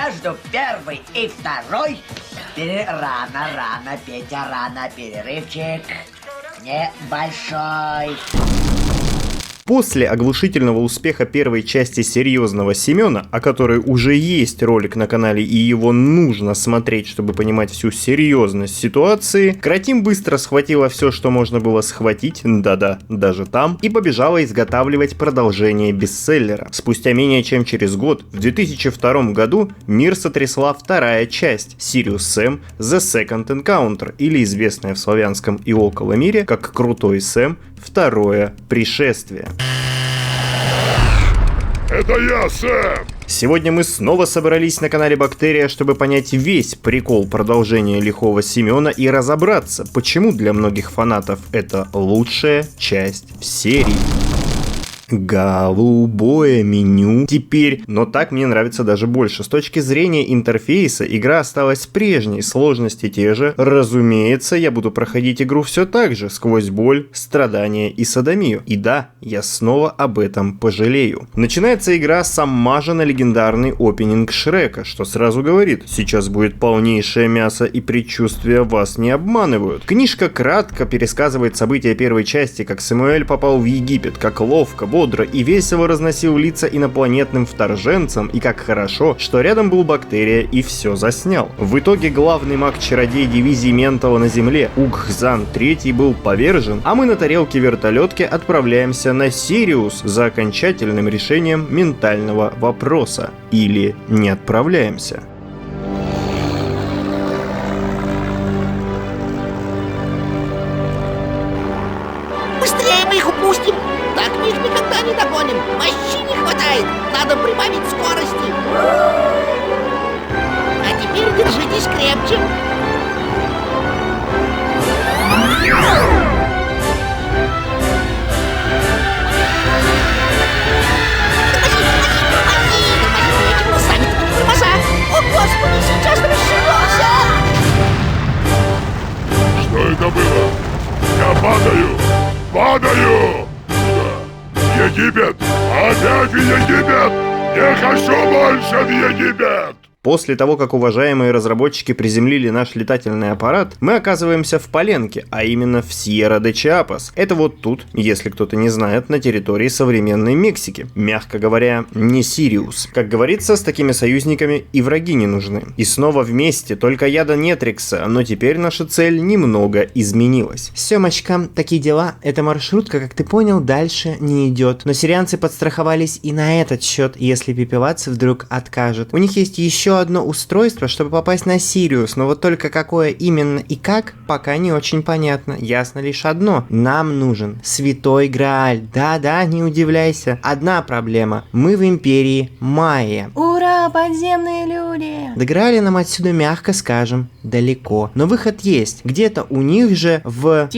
между первой и второй рано, Петя, рано, перерывчик небольшой. После оглушительного успеха первой части «Серьезного Семена», о которой уже есть ролик на канале и его нужно смотреть, чтобы понимать всю серьезность ситуации, Каратин быстро схватила все, что можно было схватить, да-да, даже там, и побежала изготавливать продолжение бестселлера. Спустя менее чем через год, в 2002 году, мир сотрясла вторая часть «Sirius Sam The Second Encounter», или известная в славянском и около мире как «Крутой Сэм. Второе пришествие». Это я, Сэм! Сегодня мы снова собрались на канале Бактерия, чтобы понять весь прикол продолжения Лихого Семена и разобраться, почему для многих фанатов это лучшая часть в серии. Голубое меню теперь, но так мне нравится даже больше. С точки зрения интерфейса игра осталась прежней, сложности те же. Разумеется, я буду проходить игру все так же, сквозь боль, страдания и содомию. И да, я снова об этом пожалею. Начинается игра с оммажа на легендарный опенинг Шрека, что сразу говорит: сейчас будет полнейшее мясо и предчувствия вас не обманывают. Книжка кратко пересказывает события первой части, как Самуэль попал в Египет, как ловко, бодро и весело разносил лица инопланетным вторженцам, и как хорошо, что рядом был Бактерия и все заснял. В итоге главный маг-чародей дивизии Ментала на Земле, Угхзан III, был повержен, а мы на тарелке вертолетки отправляемся на Сириус за окончательным решением ментального вопроса. Или не отправляемся. Быстрее мы их упустим! Так мы их никогда не догоним! Мощи не хватает! Надо прибавить скорости! А теперь держитесь крепче! О, Господи, сейчас расширился! Что это было? Я падаю! Падаю! Куда? Египет! Опять в Египет! Не хочу больше в Египет! После того, как уважаемые разработчики приземлили наш летательный аппарат, мы оказываемся в Паленке, а именно в Сьерра-де-Чиапас. Это вот тут, если кто-то не знает, на территории современной Мексики. Мягко говоря, не Сириус. Как говорится, с такими союзниками и враги не нужны. И снова вместе, только я до Нетрикса, но теперь наша цель немного изменилась. Семочка, такие дела. Эта маршрутка, как ты понял, дальше не идет. Но сирианцы подстраховались и на этот счет, если пепелац вдруг откажет. У них есть еще одно устройство, чтобы попасть на Сириус, но вот только какое именно и как, пока не очень понятно. Ясно лишь одно: нам нужен Святой Грааль. Да-да, не удивляйся. Одна проблема: мы в империи Майя. Ура, подземные люди! До Грааля нам отсюда, мягко скажем, далеко. Но выход есть. Где-то у них же в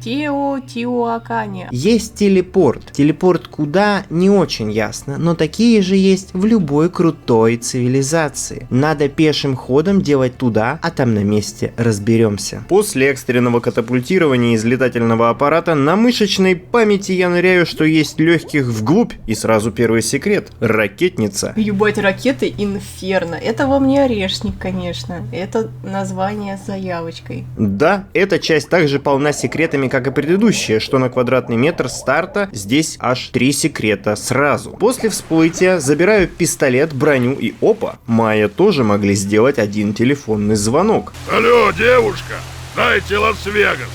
Теотиуакане. есть телепорт. Телепорт куда, не очень ясно, но такие же есть в любой крутой цивилизации. Надо пешим ходом делать туда, а там на месте разберемся. После экстренного катапультирования из летательного аппарата на мышечной памяти я ныряю, что есть легких вглубь, и сразу первый секрет — ракетница. Ебать, ракеты Инферно. Это вам не орешник, конечно. Это название с заявочкой. Да, эта часть также полна секретами, как и предыдущая, что на квадратный метр старта здесь аж 3 секрета сразу. После всплытия забираю пистолет, броню и опа, Майя тоже могли сделать один телефонный звонок. Алло, девушка, дайте Лас-Вегас.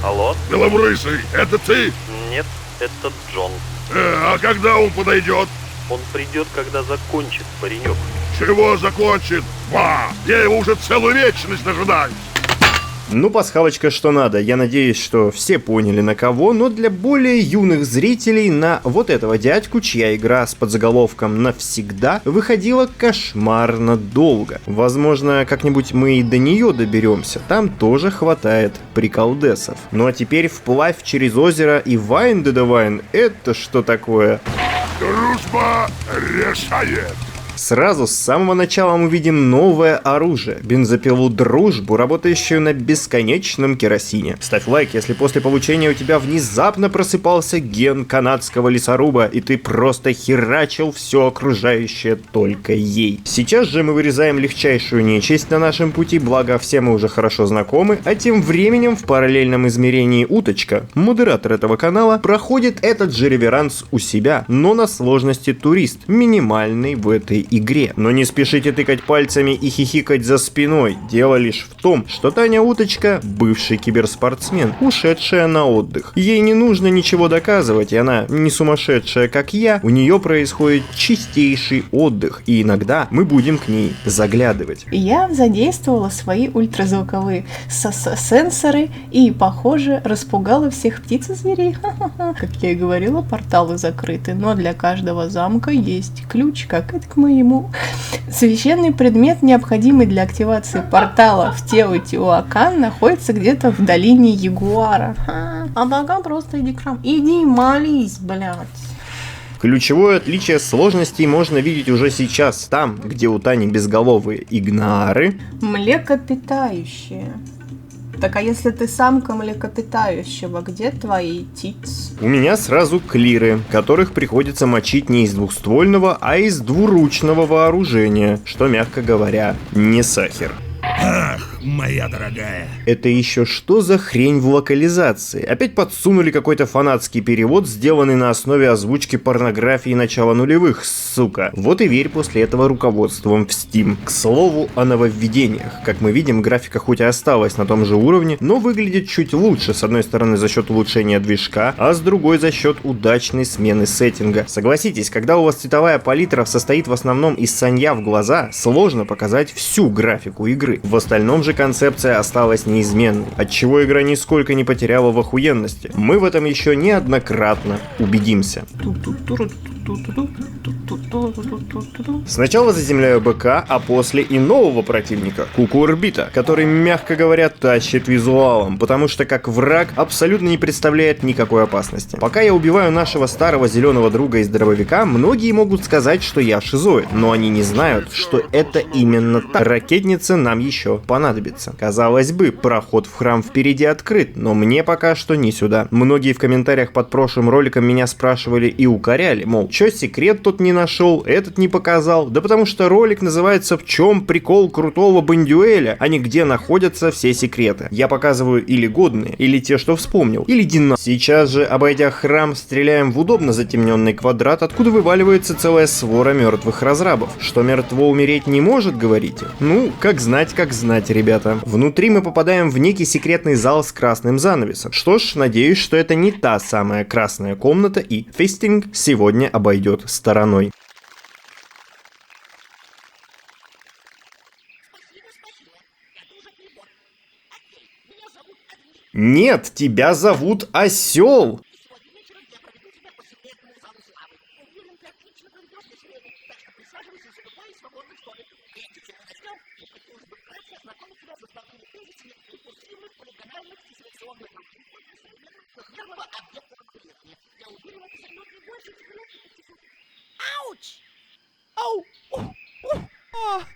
Алло? Белобрысый, это ты? Нет, это Джон. А когда он подойдет? Он придет, когда закончит, паренек. Чего закончит? Я его уже целую вечность дожидаюсь. Ну, пасхалочка, что надо. Я надеюсь, что все поняли на кого, но для более юных зрителей на вот этого дядьку, чья игра с подзаголовком «Навсегда» выходила кошмарно долго. Возможно, как-нибудь мы и до нее доберемся. Там тоже хватает приколдесов. Ну а теперь вплавь через озеро и Вайн де Вайн. Это что такое? Дружба решает. Сразу с самого начала мы видим новое оружие. Бензопилу «Дружбу», работающую на бесконечном керосине. Ставь лайк, если после получения у тебя внезапно просыпался ген канадского лесоруба, и ты просто херачил все окружающее только ей. Сейчас же мы вырезаем легчайшую нечисть на нашем пути, благо все мы уже хорошо знакомы, а тем временем в параллельном измерении Уточка, модератор этого канала, проходит этот же реверанс у себя, но на сложности турист, минимальный в этой игре. Но не спешите тыкать пальцами и хихикать за спиной. Дело лишь в том, что Таня Уточка – бывший киберспортсмен, ушедшая на отдых. Ей не нужно ничего доказывать, и она не сумасшедшая, как я. У нее происходит чистейший отдых, и иногда мы будем к ней заглядывать. Я задействовала свои ультразвуковые сенсоры и, похоже, распугала всех птиц и зверей. Ха-ха-ха. Как я и говорила, порталы закрыты, но для каждого замка есть ключ, как это к моему. Священный предмет, необходимый для активации портала в Теотиуакан, находится где-то в долине Ягуара. А пока просто иди к нам. Иди молись, блядь. Ключевое отличие сложностей можно видеть уже сейчас, там, где у Тани безголовые игнары. Млекопитающие. Так а если ты самка млекопитающего, где твои тиц? У меня сразу клиры, которых приходится мочить не из двухствольного, а из двуручного вооружения, что, мягко говоря, не сахар. Ах, моя дорогая. Это еще что за хрень в локализации? Опять подсунули какой-то фанатский перевод, сделанный на основе озвучки порнографии начала нулевых, сука. Вот и верь после этого руководством в Steam. К слову о нововведениях. Как мы видим, графика хоть и осталась на том же уровне, но выглядит чуть лучше, с одной стороны за счет улучшения движка, а с другой за счет удачной смены сеттинга. Согласитесь, когда у вас цветовая палитра состоит в основном из санья в глаза, сложно показать всю графику игры. В остальном же концепция осталась неизменной, отчего игра нисколько не потеряла в охуенности. Мы в этом еще неоднократно убедимся. Сначала заземляю БК, а после и нового противника, Кукурбита, который, мягко говоря, тащит визуалом, потому что как враг абсолютно не представляет никакой опасности. Пока я убиваю нашего старого зеленого друга из дробовика, многие могут сказать, что я шизоид, но они не знают, что это именно так. Ракетница нам еще понадобится. Казалось бы, проход в храм впереди открыт, но мне пока что не сюда. Многие в комментариях под прошлым роликом меня спрашивали и укоряли, мол, чё секрет тот не нашел, этот не показал? Да потому что ролик называется «В чем прикол крутого Бондюэля», а не где находятся все секреты. Я показываю или годные, или те, что вспомнил, или дина. Сейчас же, обойдя храм, стреляем в удобно затемненный квадрат, откуда вываливается целая свора мертвых разрабов. Что мертво умереть не может, говорите? Ну, как знать, ребята. Внутри мы попадаем в некий секретный зал с красным занавесом. Что ж, надеюсь, что это не та самая красная комната, и фистинг сегодня обойдет стороной. Нет, тебя зовут Осел.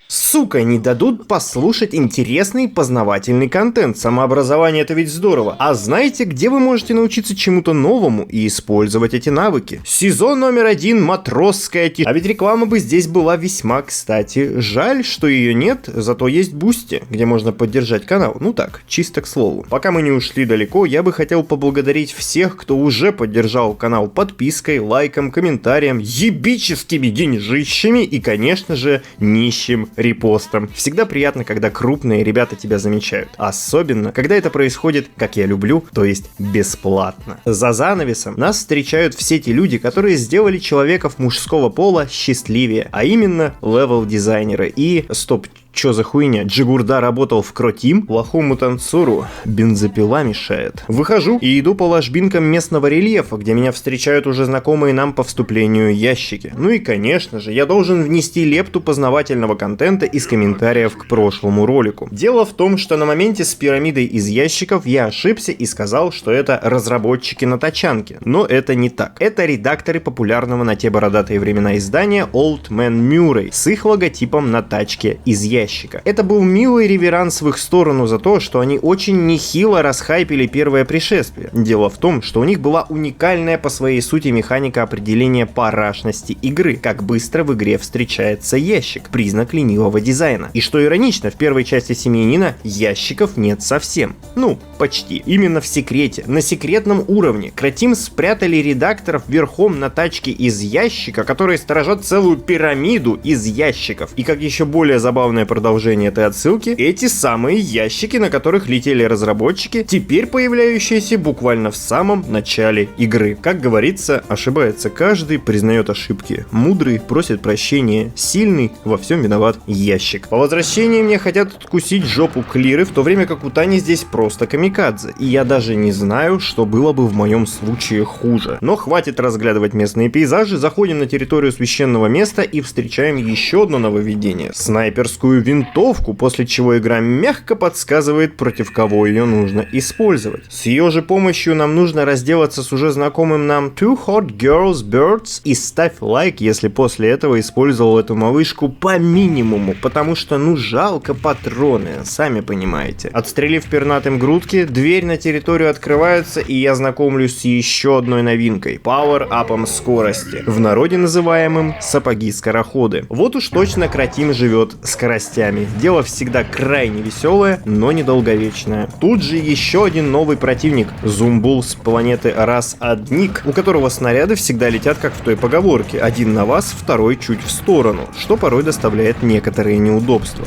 Сука, не дадут послушать интересный познавательный контент. Самообразование — это ведь здорово. А знаете, где вы можете научиться чему-то новому и использовать эти навыки? Сезон номер 1 «Матросская тишина». А ведь реклама бы здесь была весьма кстати. Жаль, что ее нет, зато есть Бусти, где можно поддержать канал. Ну так, чисто к слову. Пока мы не ушли далеко, я бы хотел поблагодарить всех, кто уже поддержал канал подпиской, лайком, комментарием, ебическими деньжищами и, конечно же, нищим репостом. Всегда приятно, когда крупные ребята тебя замечают. Особенно, когда это происходит, как я люблю, то есть бесплатно. За занавесом нас встречают все те люди, которые сделали человеков мужского пола счастливее, а именно левел-дизайнеры и... Стоп, Чё за хуйня? Джигурда работал в Кротим? Плохому танцору бензопила мешает. Выхожу и иду по ложбинкам местного рельефа, где меня встречают уже знакомые нам по вступлению ящики. Ну и конечно же, я должен внести лепту познавательного контента из комментариев к прошлому ролику. Дело в том, что на моменте с пирамидой из ящиков я ошибся и сказал, что это разработчики на тачанке. Но это не так. Это редакторы популярного на те бородатые времена издания Old Man Murray с их логотипом на тачке из ящика. Это был милый реверанс в их сторону за то, что они очень нехило расхайпили первое пришествие. Дело в том, что у них была уникальная по своей сути механика определения парашности игры, как быстро в игре встречается ящик, признак ленивого дизайна. И что иронично, в первой части Семьянина ящиков нет совсем. Ну, почти. Именно в секрете, на секретном уровне, Кротим спрятали редакторов верхом на тачке из ящика, которые сторожат целую пирамиду из ящиков. И как еще более забавное продолжение этой отсылки, эти самые ящики, на которых летели разработчики, теперь появляющиеся буквально в самом начале игры. Как говорится, ошибается каждый, признает ошибки. Мудрый просит прощения, сильный во всем виноват ящик. По возвращении мне хотят откусить жопу клиры, в то время как у Тани здесь просто камикадзе. И я даже не знаю, что было бы в моем случае хуже. Но хватит разглядывать местные пейзажи, заходим на территорию священного места и встречаем еще одно нововведение. Снайперскую винтовку, после чего игра мягко подсказывает, против кого ее нужно использовать. С ее же помощью нам нужно разделаться с уже знакомым нам Two Hot Girls Birds и ставь лайк, если после этого использовал эту малышку по минимуму, потому что ну жалко патроны, сами понимаете. Отстрелив пернатым грудки, дверь на территорию открывается, и я знакомлюсь с еще одной новинкой — пауэр-апом скорости, в народе называемым сапоги-скороходы. Вот уж точно Кротим живет скоростями. Дело всегда крайне веселое, но недолговечное. Тут же еще один новый противник — Зумбул с планеты Рас-Адник, у которого снаряды всегда летят как в той поговорке: один на вас, второй чуть в сторону, что порой доставляет некоторые неудобства.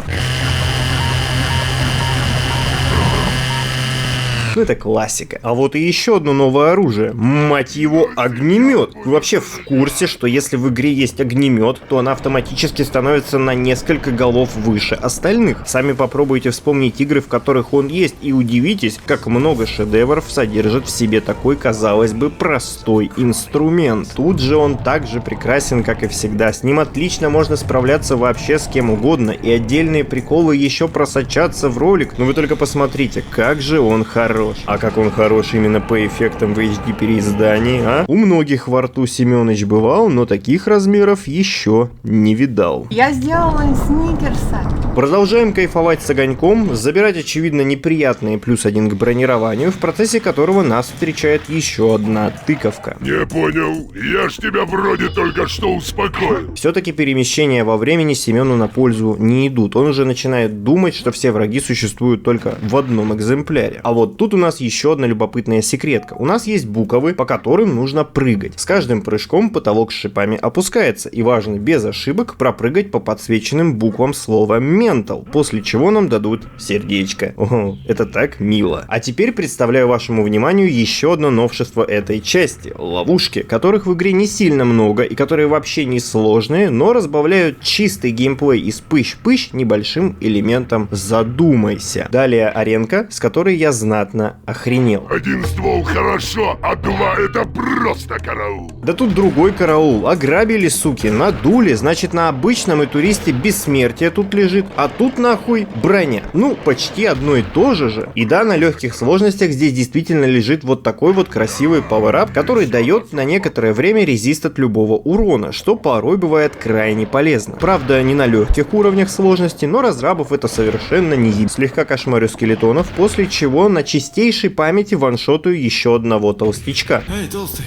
Ну это классика. А вот и еще одно новое оружие. Мать его, огнемет. Вы вообще в курсе, что если в игре есть огнемет, то она автоматически становится на несколько голов выше остальных? Сами попробуйте вспомнить игры, в которых он есть, и удивитесь, как много шедевров содержит в себе такой, казалось бы, простой инструмент. Тут же он так же прекрасен, как и всегда. С ним отлично можно справляться вообще с кем угодно, и отдельные приколы еще просочатся в ролик. Но вы только посмотрите, как же он хорош. А как он хорош именно по эффектам в HD переиздании, а? У многих во рту Семёныч бывал, но таких размеров еще не видал. Я сделала сникерса. Продолжаем кайфовать с огоньком, забирать очевидно неприятные +1 к бронированию, в процессе которого нас встречает еще одна тыковка. Не понял, я ж тебя вроде только что успокоил. Все-таки перемещения во времени Семену на пользу не идут, он уже начинает думать, что все враги существуют только в одном экземпляре. А вот тут у нас еще одна любопытная секретка. У нас есть буковы, по которым нужно прыгать. С каждым прыжком потолок с шипами опускается, и важно без ошибок пропрыгать по подсвеченным буквам слова «ментал», после чего нам дадут сердечко. Ого, это так мило. А теперь представляю вашему вниманию еще одно новшество этой части — ловушки, которых в игре не сильно много и которые вообще не сложные, но разбавляют чистый геймплей из пыщ-пыщ небольшим элементом «задумайся». Далее аренка, с которой я знатно охренел. Один ствол хорошо, а два — это просто караул. Да тут другой караул. Ограбили, суки, надули. Значит, на обычном и туристе бессмертие тут лежит, а тут нахуй броня. Ну, почти одно и то же. И да, на легких сложностях здесь действительно лежит вот такой вот красивый пауэрап, который дает на некоторое время резист от любого урона, что порой бывает крайне полезно. Правда, не на легких уровнях сложности, но разрабов это совершенно не еб. Слегка кошмарю скелетонов, после чего на чистейшей памяти ваншотаю еще одного толстячка. Эй, толстый.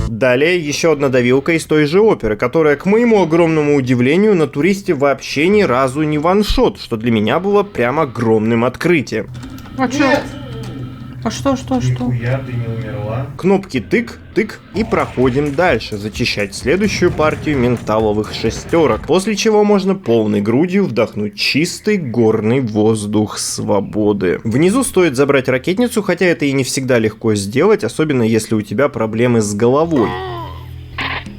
Далее еще одна давилка из той же оперы, которая, к моему огромному удивлению, на туристе вообще ни разу не ваншот, что для меня было прям огромным открытием. А чё? А что? Нихуя ты не умерла. Кнопки тык, тык и проходим дальше, зачищать следующую партию менталовых шестерок, после чего можно полной грудью вдохнуть чистый горный воздух свободы. Внизу стоит забрать ракетницу, хотя это и не всегда легко сделать, особенно если у тебя проблемы с головой.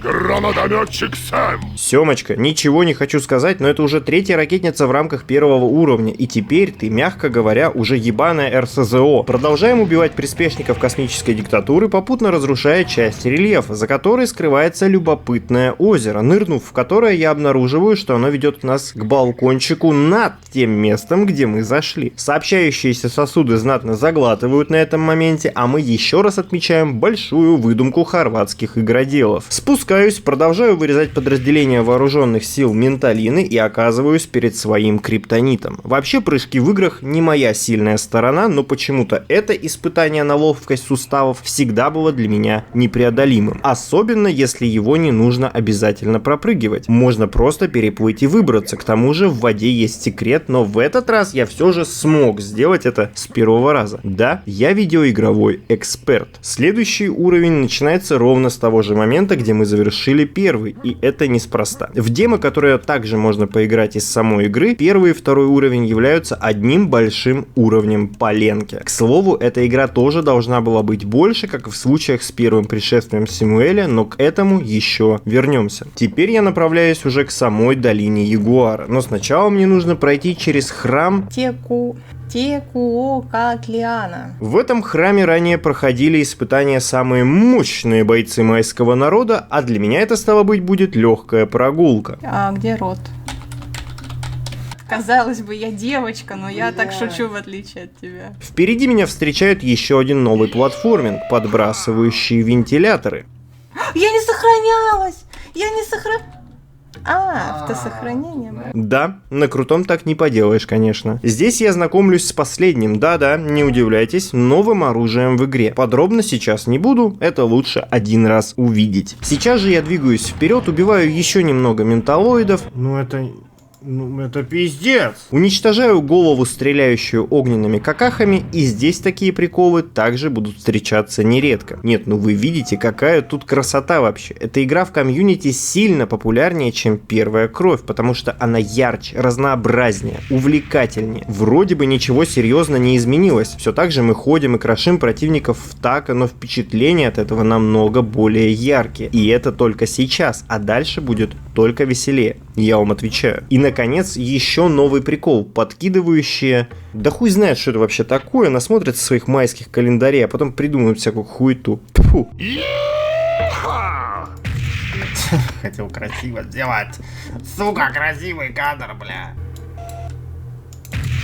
Гранатометчик Сэм! Семочка, ничего не хочу сказать, но это уже третья ракетница в рамках первого уровня, и теперь ты, мягко говоря, уже ебаная РСЗО. Продолжаем убивать приспешников космической диктатуры, попутно разрушая часть рельефа, за которой скрывается любопытное озеро, нырнув в которое я обнаруживаю, что оно ведет нас к балкончику над тем местом, где мы зашли. Сообщающиеся сосуды знатно заглатывают на этом моменте, а мы еще раз отмечаем большую выдумку хорватских игроделов. Спускаюсь, продолжаю вырезать подразделения вооруженных сил Менталины и оказываюсь перед своим криптонитом. Вообще прыжки в играх не моя сильная сторона, но почему-то это испытание на ловкость суставов всегда было для меня непреодолимым. Особенно если его не нужно обязательно пропрыгивать. Можно просто переплыть и выбраться. К тому же в воде есть секрет, но в этот раз я все же смог сделать это с первого раза. Да, я видеоигровой эксперт. Следующий уровень начинается ровно с того же момента, где мы завершили первый, и это неспроста. В демо, которое также можно поиграть из самой игры, первый и второй уровень являются одним большим уровнем поленки. К слову, эта игра тоже должна была быть больше, как и в случаях с первым пришествием Самуэля, но к этому еще вернемся. Теперь я направляюсь уже к самой долине Ягуара, но сначала мне нужно пройти через храм Текуокатлиана. В этом храме ранее проходили испытания самые мощные бойцы майского народа, а для меня это, стало быть, будет легкая прогулка. А где рот? Казалось бы, я девочка, но я так шучу, в отличие от тебя. Впереди меня встречает еще один новый платформинг, подбрасывающий вентиляторы. Я не сохранялась! Автосохранение. Да, на крутом так не поделаешь, конечно. Здесь я знакомлюсь с последним, да-да, не удивляйтесь, новым оружием в игре. Подробно сейчас не буду, это лучше один раз увидеть. Сейчас же я двигаюсь вперед, убиваю еще немного менталоидов. Это пиздец. Уничтожаю голову, стреляющую огненными какахами, и здесь такие приколы также будут встречаться нередко. Нет, ну вы видите, какая тут красота вообще. Эта игра в комьюнити сильно популярнее, чем Первая кровь, потому что она ярче, разнообразнее, увлекательнее. Вроде бы ничего серьезно не изменилось. Все так же мы ходим и крошим противников в тако, но впечатления от этого намного более яркие. И это только сейчас, а дальше будет только веселее. Я вам отвечаю. И, наконец, еще новый прикол. Подкидывающие... Да хуй знает, что это вообще такое. Насмотрятся своих майских календарей, а потом придумают всякую хуету. Фу. Хотел красиво сделать. Сука, красивый кадр, бля.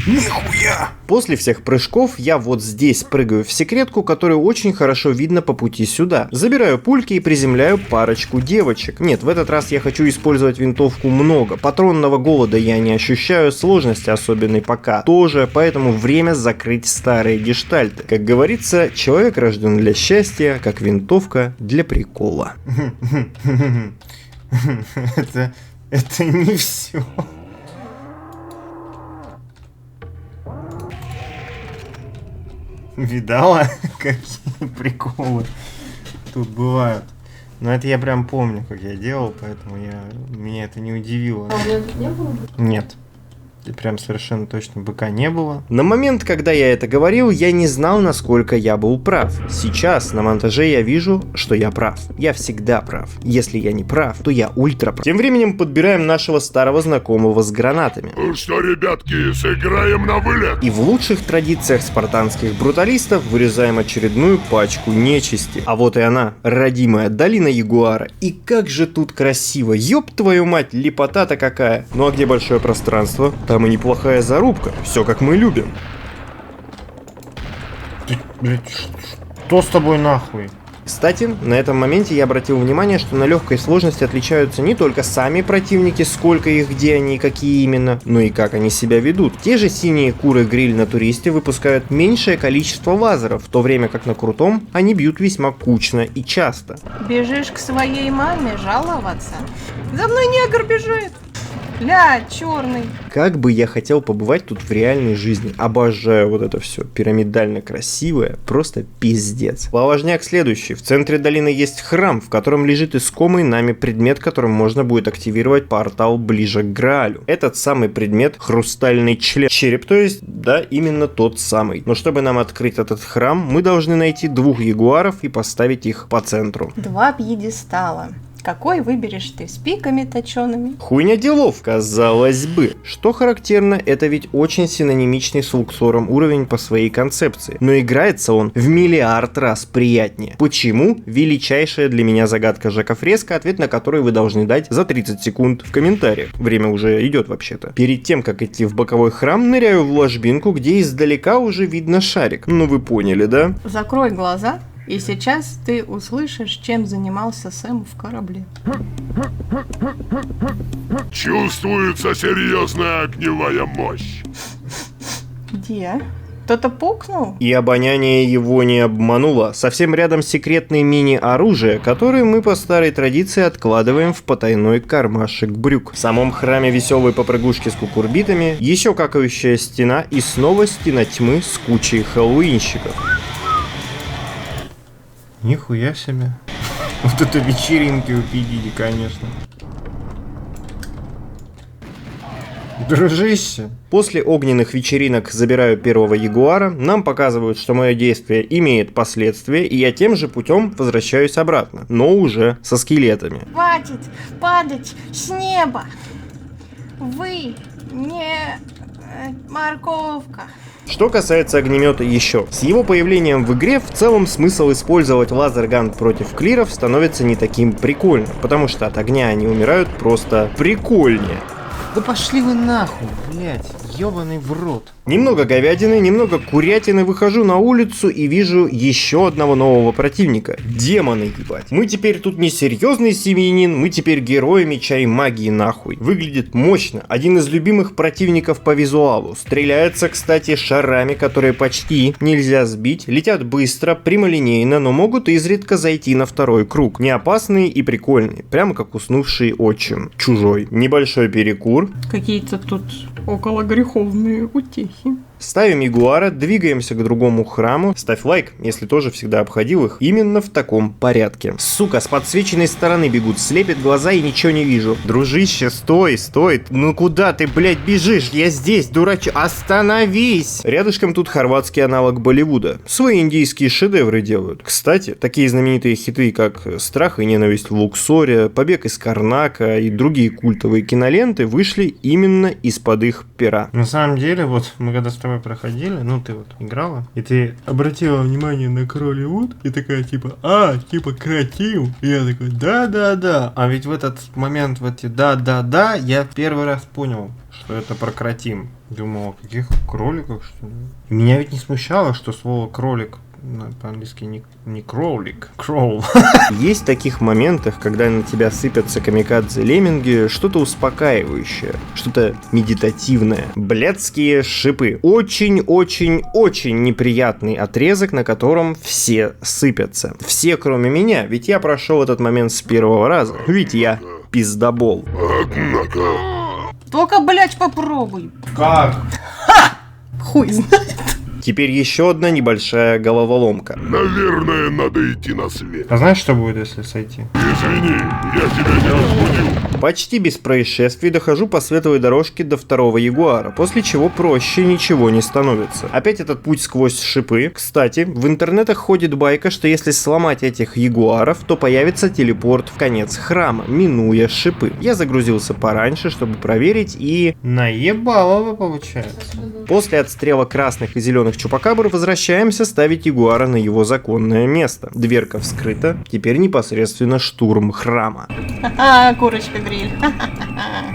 Нихуя! После всех прыжков я вот здесь прыгаю в секретку, которую очень хорошо видно по пути сюда. Забираю пульки и приземляю парочку девочек. Нет, в этот раз я хочу использовать винтовку много. Патронного голода я не ощущаю, сложности особенной пока тоже, поэтому время закрыть старые гештальты. Как говорится, человек рожден для счастья, как винтовка для прикола. Это не все. Видала, какие приколы тут бывают. Но это я прям помню, как я делал, поэтому меня это не удивило. А у меня тут не было? Нет. И прям совершенно точно быка не было. На момент, когда я это говорил, я не знал, насколько я был прав. Сейчас на монтаже я вижу, что я прав. Я всегда прав. Если я не прав, то я ультра прав. Тем временем подбираем нашего старого знакомого с гранатами. Ну что, ребятки, сыграем на вылет? И в лучших традициях спартанских бруталистов вырезаем очередную пачку нечисти. А вот и она, родимая долина Ягуара. И как же тут красиво. Ёб твою мать, лепота-то какая. Ну а где большое пространство? Там и неплохая зарубка. Все как мы любим. Блять, что с тобой нахуй? Кстати, на этом моменте я обратил внимание, что на легкой сложности отличаются не только сами противники, сколько их, где они и какие именно, но и как они себя ведут. Те же синие куры-гриль на туристе выпускают меньшее количество лазеров, в то время как на крутом они бьют весьма кучно и часто. Бежишь к своей маме жаловаться? За мной негр бежит! Ля, черный. Как бы я хотел побывать тут в реальной жизни. Обожаю вот это все. Пирамидально красивое. Просто пиздец. Важняк следующий. В центре долины есть храм, в котором лежит искомый нами предмет, которым можно будет активировать портал ближе к Граалю. Этот самый предмет — хрустальный член. Череп, то есть, да, именно тот самый. Но чтобы нам открыть этот храм, мы должны найти 2 ягуаров и поставить их по центру. 2 пьедестала. Какой выберешь ты, с пиками точеными? Хуйня делов, казалось бы. Что характерно, это ведь очень синонимичный с Луксором уровень по своей концепции. Но играется он в миллиард раз приятнее. Почему? Величайшая для меня загадка Жака Фреско, ответ на который вы должны дать за 30 секунд в комментариях. Время уже идет вообще-то. Перед тем, как идти в боковой храм, ныряю в ложбинку, где издалека уже видно шарик. Ну вы поняли, да? Закрой глаза, и сейчас ты услышишь, чем занимался Сэм в корабле. Чувствуется серьезная огневая мощь. Где? Кто-то пукнул? И обоняние его не обмануло. Совсем рядом секретное мини-оружие, которое мы по старой традиции откладываем в потайной кармашек брюк. В самом храме веселые попрыгушки с кукурбитами, еще какающая стена и снова стена тьмы с кучей хэллоуинщиков. Нихуя себе. Вот это вечеринки у Пидиди, конечно. Дружище. После огненных вечеринок забираю первого ягуара, нам показывают, что мое действие имеет последствия, и я тем же путем возвращаюсь обратно, но уже со скелетами. Хватит падать с неба! Вы не морковка. Что касается огнемета еще. С его появлением в игре в целом смысл использовать лазерган против клиров становится не таким прикольным, потому что от огня они умирают просто прикольнее. Да пошли вы нахуй, блять, ёбаный в рот. Немного говядины, немного курятины, выхожу на улицу и вижу еще одного нового противника. Демоны, ебать. Мы теперь тут не серьезный семьянин, мы теперь герои меча и магии нахуй. Выглядит мощно. Один из любимых противников по визуалу. Стреляется, кстати, шарами, которые почти нельзя сбить. Летят быстро, прямолинейно, но могут изредка зайти на второй круг. Не опасные и прикольные. Прямо как уснувший отчим. Чужой. Небольшой перекур. Какие-то тут около греховные утехи. Ставим ягуара, двигаемся к другому храму. Ставь лайк, если тоже всегда обходил их именно в таком порядке. Сука, с подсвеченной стороны бегут, слепят глаза и ничего не вижу. Дружище, стой, стой. Ну куда ты, блядь, бежишь? Я здесь, дурач. Остановись! Рядышком тут хорватский аналог Болливуда. Свои индийские шедевры делают. Кстати, такие знаменитые хиты, как «Страх и ненависть в Луксоре», «Побег из Карнака» и другие культовые киноленты вышли именно из-под их пера. На самом деле, вот мы когда с тобой проходили, ну ты вот играла, и ты обратила внимание на Кролливуд, и такая типа, креатив. И я такой, да. А ведь в этот момент, в эти да, я первый раз понял, что это про Кратим. Думал, о каких кроликах, что ли? Меня ведь не смущало, что слово кролик по-английски не кроулик, кроул. Есть в таких моментах, когда на тебя сыпятся камикадзе-лемминги, что-то успокаивающее, что-то медитативное. Блядские шипы. Очень-очень-очень неприятный отрезок, на котором все сыпятся. Все, кроме меня, ведь я прошел этот момент с первого раза. Ведь я пиздобол. Однако... Только, блядь, попробуй. Как? Хуй знает. Теперь еще одна небольшая головоломка. Наверное, надо идти на свет. А знаешь, что будет, если сойти? Извини, я тебя не разбудил. Почти без происшествий дохожу по светлой дорожке до второго ягуара, после чего проще ничего не становится. Опять этот путь сквозь шипы. Кстати, в интернетах ходит байка, что если сломать этих ягуаров, то появится телепорт в конец храма, минуя шипы. Я загрузился пораньше, чтобы проверить, и... Наебалово получается. После отстрела красных и зеленых чупакабр возвращаемся ставить ягуара на его законное место. Дверка вскрыта, теперь непосредственно штурм храма. Ха-ха, курочка-гриль.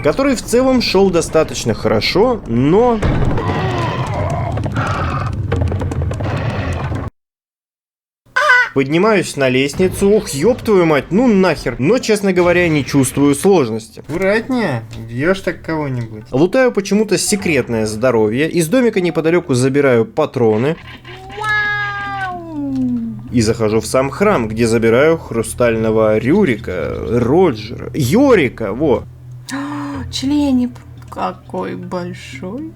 Который в целом шел достаточно хорошо, но... Поднимаюсь на лестницу, ох, ёб твою мать, ну нахер. Но, честно говоря, не чувствую сложности. Аккуратнее, бьешь так кого-нибудь. Лутаю почему-то секретное здоровье, из домика неподалеку забираю патроны и захожу в сам храм, где забираю хрустального Рюрика, Роджера, Йорика, во. Членик какой большой.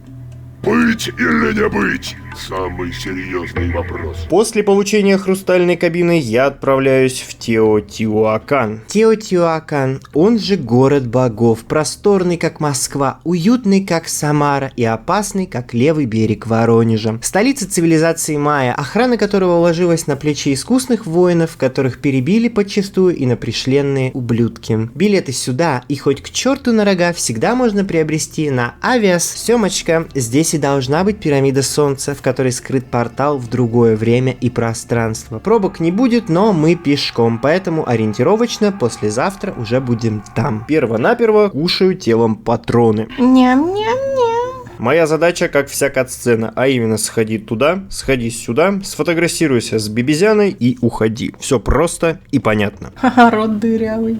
Быть или не быть? Самый серьезный вопрос. После получения хрустальной кабины я отправляюсь в Теотиуакан. Теотиуакан, он же город богов, просторный как Москва, уютный как Самара и опасный как левый берег Воронежа. Столица цивилизации майя, охрана которого ложилась на плечи искусных воинов, которых перебили подчистую и на пришленные ублюдки. Билеты сюда и хоть к черту на рога всегда можно приобрести на Авиас. Семочка, здесь и должна быть пирамида солнца, в которой скрыт портал в другое время и пространство. Пробок не будет, но мы пешком, поэтому ориентировочно послезавтра уже будем там. Перво-наперво кушаю телом патроны. Ням-ням-ням. Моя задача, как вся катсцена, а именно сходи туда, сходи сюда, сфотографируйся с бибизяной и уходи. Все просто и понятно. Ха-ха, рот дырявый.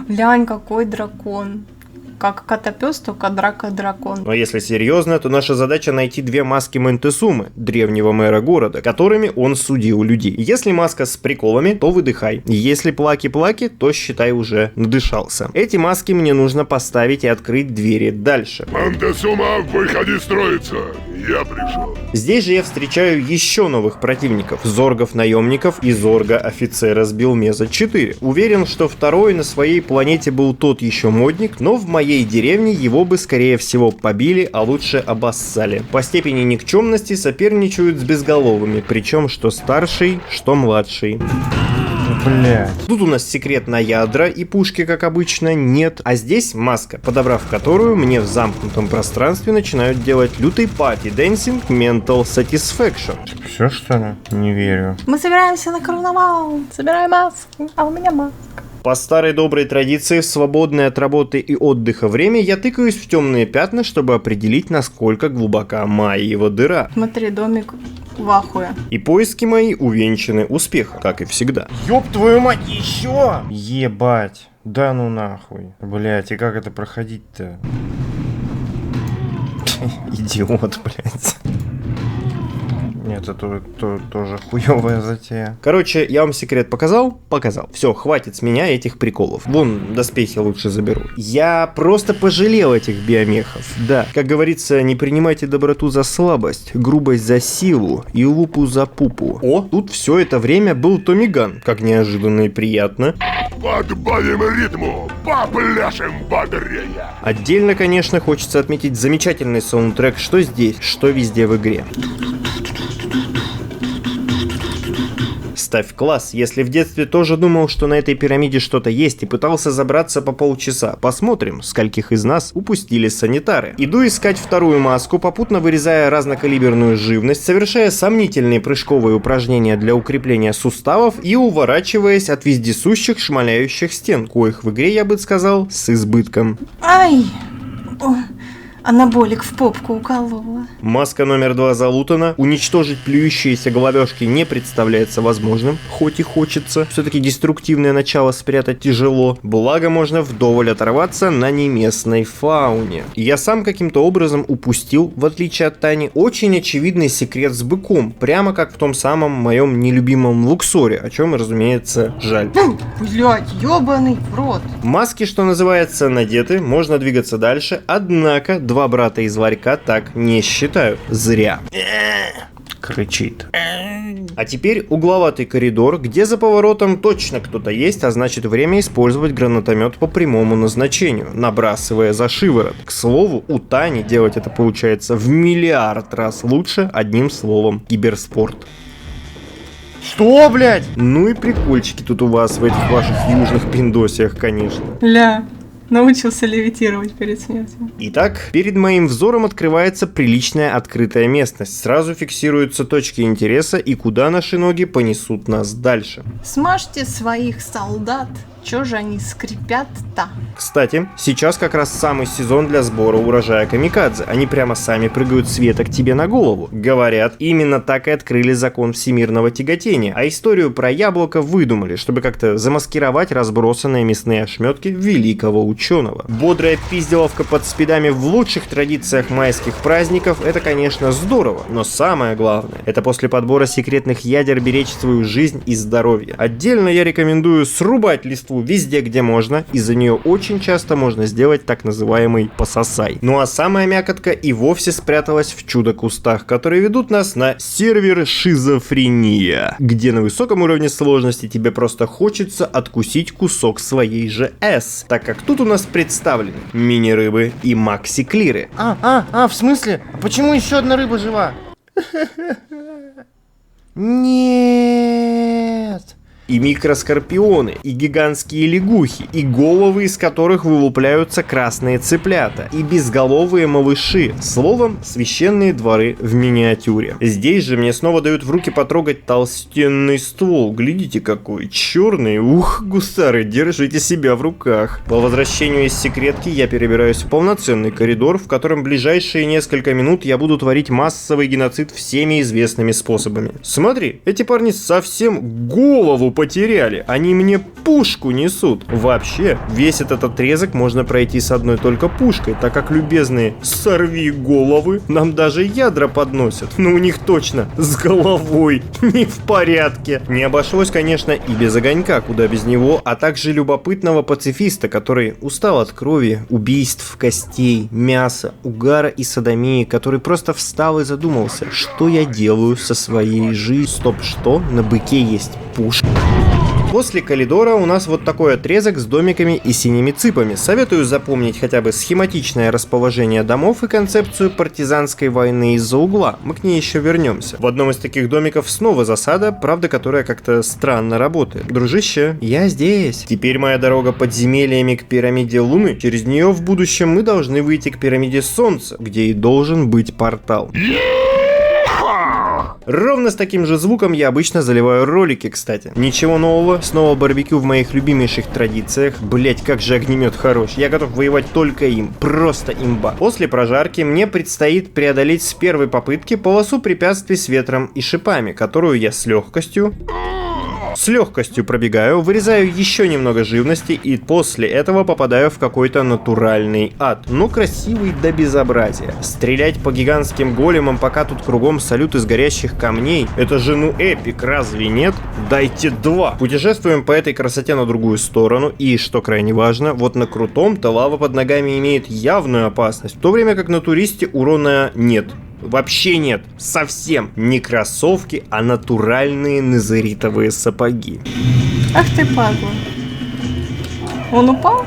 Глянь, какой дракон. Как котопес, только драка-дракон. Но если серьезно, то наша задача найти две маски Монтесумы, древнего мэра города, которыми он судил людей. Если маска с приколами, то выдыхай. Если плаки-плаки, то считай уже надышался. Эти маски мне нужно поставить и открыть двери дальше. Монтесума, выходи строиться. Я пришел. Здесь же я встречаю еще новых противников. Зоргов-наемников и Зорга-офицера с Белмеза 4. Уверен, что второй на своей планете был тот еще модник, но в моей деревне его бы скорее всего побили, а лучше обоссали. По степени никчемности соперничают с безголовыми, причем что старший, что младший. Блять. Тут у нас секрет на ядра и пушки, как обычно, нет. А здесь маска, подобрав которую, мне в замкнутом пространстве начинают делать лютый пати-дэнсинг Mental Satisfaction. Все что ли? Не верю. Мы собираемся на карнавал. Собираем маски. А у меня маска. По старой доброй традиции, в свободное от работы и отдыха время я тыкаюсь в темные пятна, чтобы определить, насколько глубока Майева дыра. Смотри, домик в ахуе. И поиски мои увенчаны успехом, как и всегда. Ёб твою мать, еще! Ебать. Да ну нахуй. Блять, и как это проходить-то? Идиот, блять. Нет, это тоже хуёвая затея. Короче, я вам секрет показал? Показал. Все, хватит с меня этих приколов. Вон, доспехи лучше заберу. Я просто пожалел этих биомехов. Да, как говорится, не принимайте доброту за слабость, грубость за силу и лупу за пупу. О, тут все это время был Томиган. Как неожиданно и приятно. Подбавим ритму, попляшем бодрее. Отдельно, конечно, хочется отметить замечательный саундтрек что здесь, что везде в игре. Ставь класс, если в детстве тоже думал, что на этой пирамиде что-то есть и пытался забраться по полчаса. Посмотрим, скольких из нас упустили санитары. Иду искать вторую маску, попутно вырезая разнокалиберную живность, совершая сомнительные прыжковые упражнения для укрепления суставов и уворачиваясь от вездесущих шмаляющих стен, коих в игре, я бы сказал, с избытком. Ай! О, анаболик в попку уколола. Маска номер 2 залутана. Уничтожить плюющиеся головешки не представляется возможным, хоть и хочется. Все-таки деструктивное начало спрятать тяжело. Благо можно вдоволь оторваться на неместной фауне. Я сам каким-то образом упустил, в отличие от Тани, очень очевидный секрет с быком. Прямо как в том самом моем нелюбимом Луксоре, о чем, разумеется, жаль. Блять, ёбаный в рот. Маски, что называется, надеты, можно двигаться дальше, однако два брата из ларька так не считают. Зря. Кричит. А теперь угловатый коридор, где за поворотом точно кто-то есть, а значит время использовать гранатомет по прямому назначению, набрасывая за шиворот. К слову, у Тани делать это получается в миллиард раз лучше, одним словом, киберспорт. Что, блять? Ну и прикольчики тут у вас в этих ваших южных пиндосиях, конечно. Ля, научился левитировать перед смертью. Итак, перед моим взором открывается приличная открытая местность. Сразу фиксируются точки интереса и куда наши ноги понесут нас дальше. Смажьте своих солдат. Чё же они скрипят-то? Кстати, сейчас как раз самый сезон для сбора урожая камикадзе. Они прямо сами прыгают с веток тебе на голову. Говорят, именно так и открыли закон всемирного тяготения, а историю про яблоко выдумали, чтобы как-то замаскировать разбросанные мясные ошметки великого ученого. Бодрая пизделовка под спидами в лучших традициях майских праздников — это, конечно, здорово, но самое главное — это после подбора секретных ядер беречь свою жизнь и здоровье. Отдельно я рекомендую срубать листву существу везде, где можно, и за нее очень часто можно сделать так называемый пососай. Ну а самая мякотка и вовсе спряталась в чудо-кустах, которые ведут нас на сервер Шизофрения, где на высоком уровне сложности тебе просто хочется откусить кусок своей же S, так как тут у нас представлены мини-рыбы и макси-клиры. В смысле? А почему еще одна рыба жива? Нет. И микроскорпионы, и гигантские лягухи, и головы, из которых вылупляются красные цыплята, и безголовые малыши. Словом, священные дворы в миниатюре. Здесь же мне снова дают в руки потрогать толстенный ствол. Глядите какой черный. Ух, гусары, держите себя в руках. По возвращению из секретки я перебираюсь в полноценный коридор, в котором ближайшие несколько минут я буду творить массовый геноцид всеми известными способами. Смотри, эти парни совсем голову потеряли, они мне пушку несут. Вообще, весь этот отрезок можно пройти с одной только пушкой, так как любезные сорви головы нам даже ядра подносят. Но у них точно с головой не в порядке. Не обошлось, конечно, и без огонька, куда без него, а также любопытного пацифиста, который устал от крови, убийств, костей, мяса, угара и содомии, который просто встал и задумался, что я делаю со своей жизнью. Стоп, что? На быке есть пушка. После коридора у нас вот такой отрезок с домиками и синими цыпами. Советую запомнить хотя бы схематичное расположение домов и концепцию партизанской войны из-за угла. Мы к ней еще вернемся. В одном из таких домиков снова засада, правда, которая как-то странно работает. Дружище, я здесь. Теперь моя дорога подземельями к пирамиде Луны. Через нее в будущем мы должны выйти к пирамиде Солнца, где и должен быть портал. Ровно с таким же звуком я обычно заливаю ролики, кстати. Ничего нового, снова барбекю в моих любимейших традициях. Блять, как же огнемет хорош. Я готов воевать только им. Просто имба. После прожарки мне предстоит преодолеть с первой попытки полосу препятствий с ветром и шипами, которую я с легкостью пробегаю, вырезаю еще немного живности и после этого попадаю в какой-то натуральный ад. Ну, красивый до безобразия. Стрелять по гигантским големам, пока тут кругом салют из горящих камней, это же ну эпик, разве нет? Дайте 2. Путешествуем по этой красоте на другую сторону и, что крайне важно, вот на крутом-то лава под ногами имеет явную опасность, в то время как на туристе урона нет. Вообще нет, совсем не кроссовки, а натуральные назаритовые сапоги. Ах ты падла. Он упал?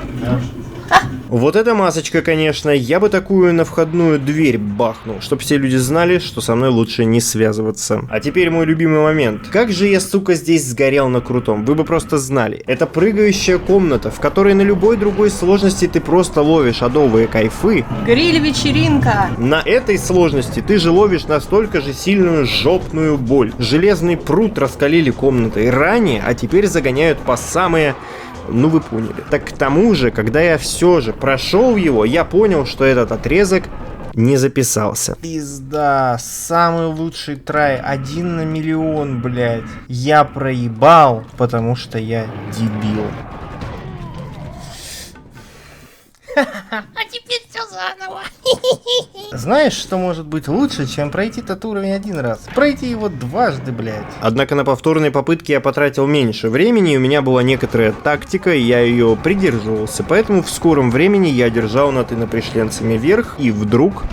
Вот эта масочка, конечно, я бы такую на входную дверь бахнул, чтобы все люди знали, что со мной лучше не связываться. А теперь мой любимый момент. Как же я, сука, здесь сгорел на крутом, вы бы просто знали. Это прыгающая комната, в которой на любой другой сложности ты просто ловишь адовые кайфы. Гриль-вечеринка! На этой сложности ты же ловишь настолько же сильную жопную боль. Железный пруд раскалили комнатой ранее, а теперь загоняют по самые... Ну вы поняли. Так к тому же, когда я все же прошел его, я понял, что этот отрезок не записался. Пизда, самый лучший трай, 1 на миллион, блядь. Я проебал, потому что я дебил. А теперь все заново. Знаешь, что может быть лучше, чем пройти этот уровень один раз? Пройти его дважды, блядь. Однако на повторной попытке я потратил меньше времени, и у меня была некоторая тактика, и я ее придерживался. Поэтому в скором времени я держал над инопришленцами верх, и вдруг...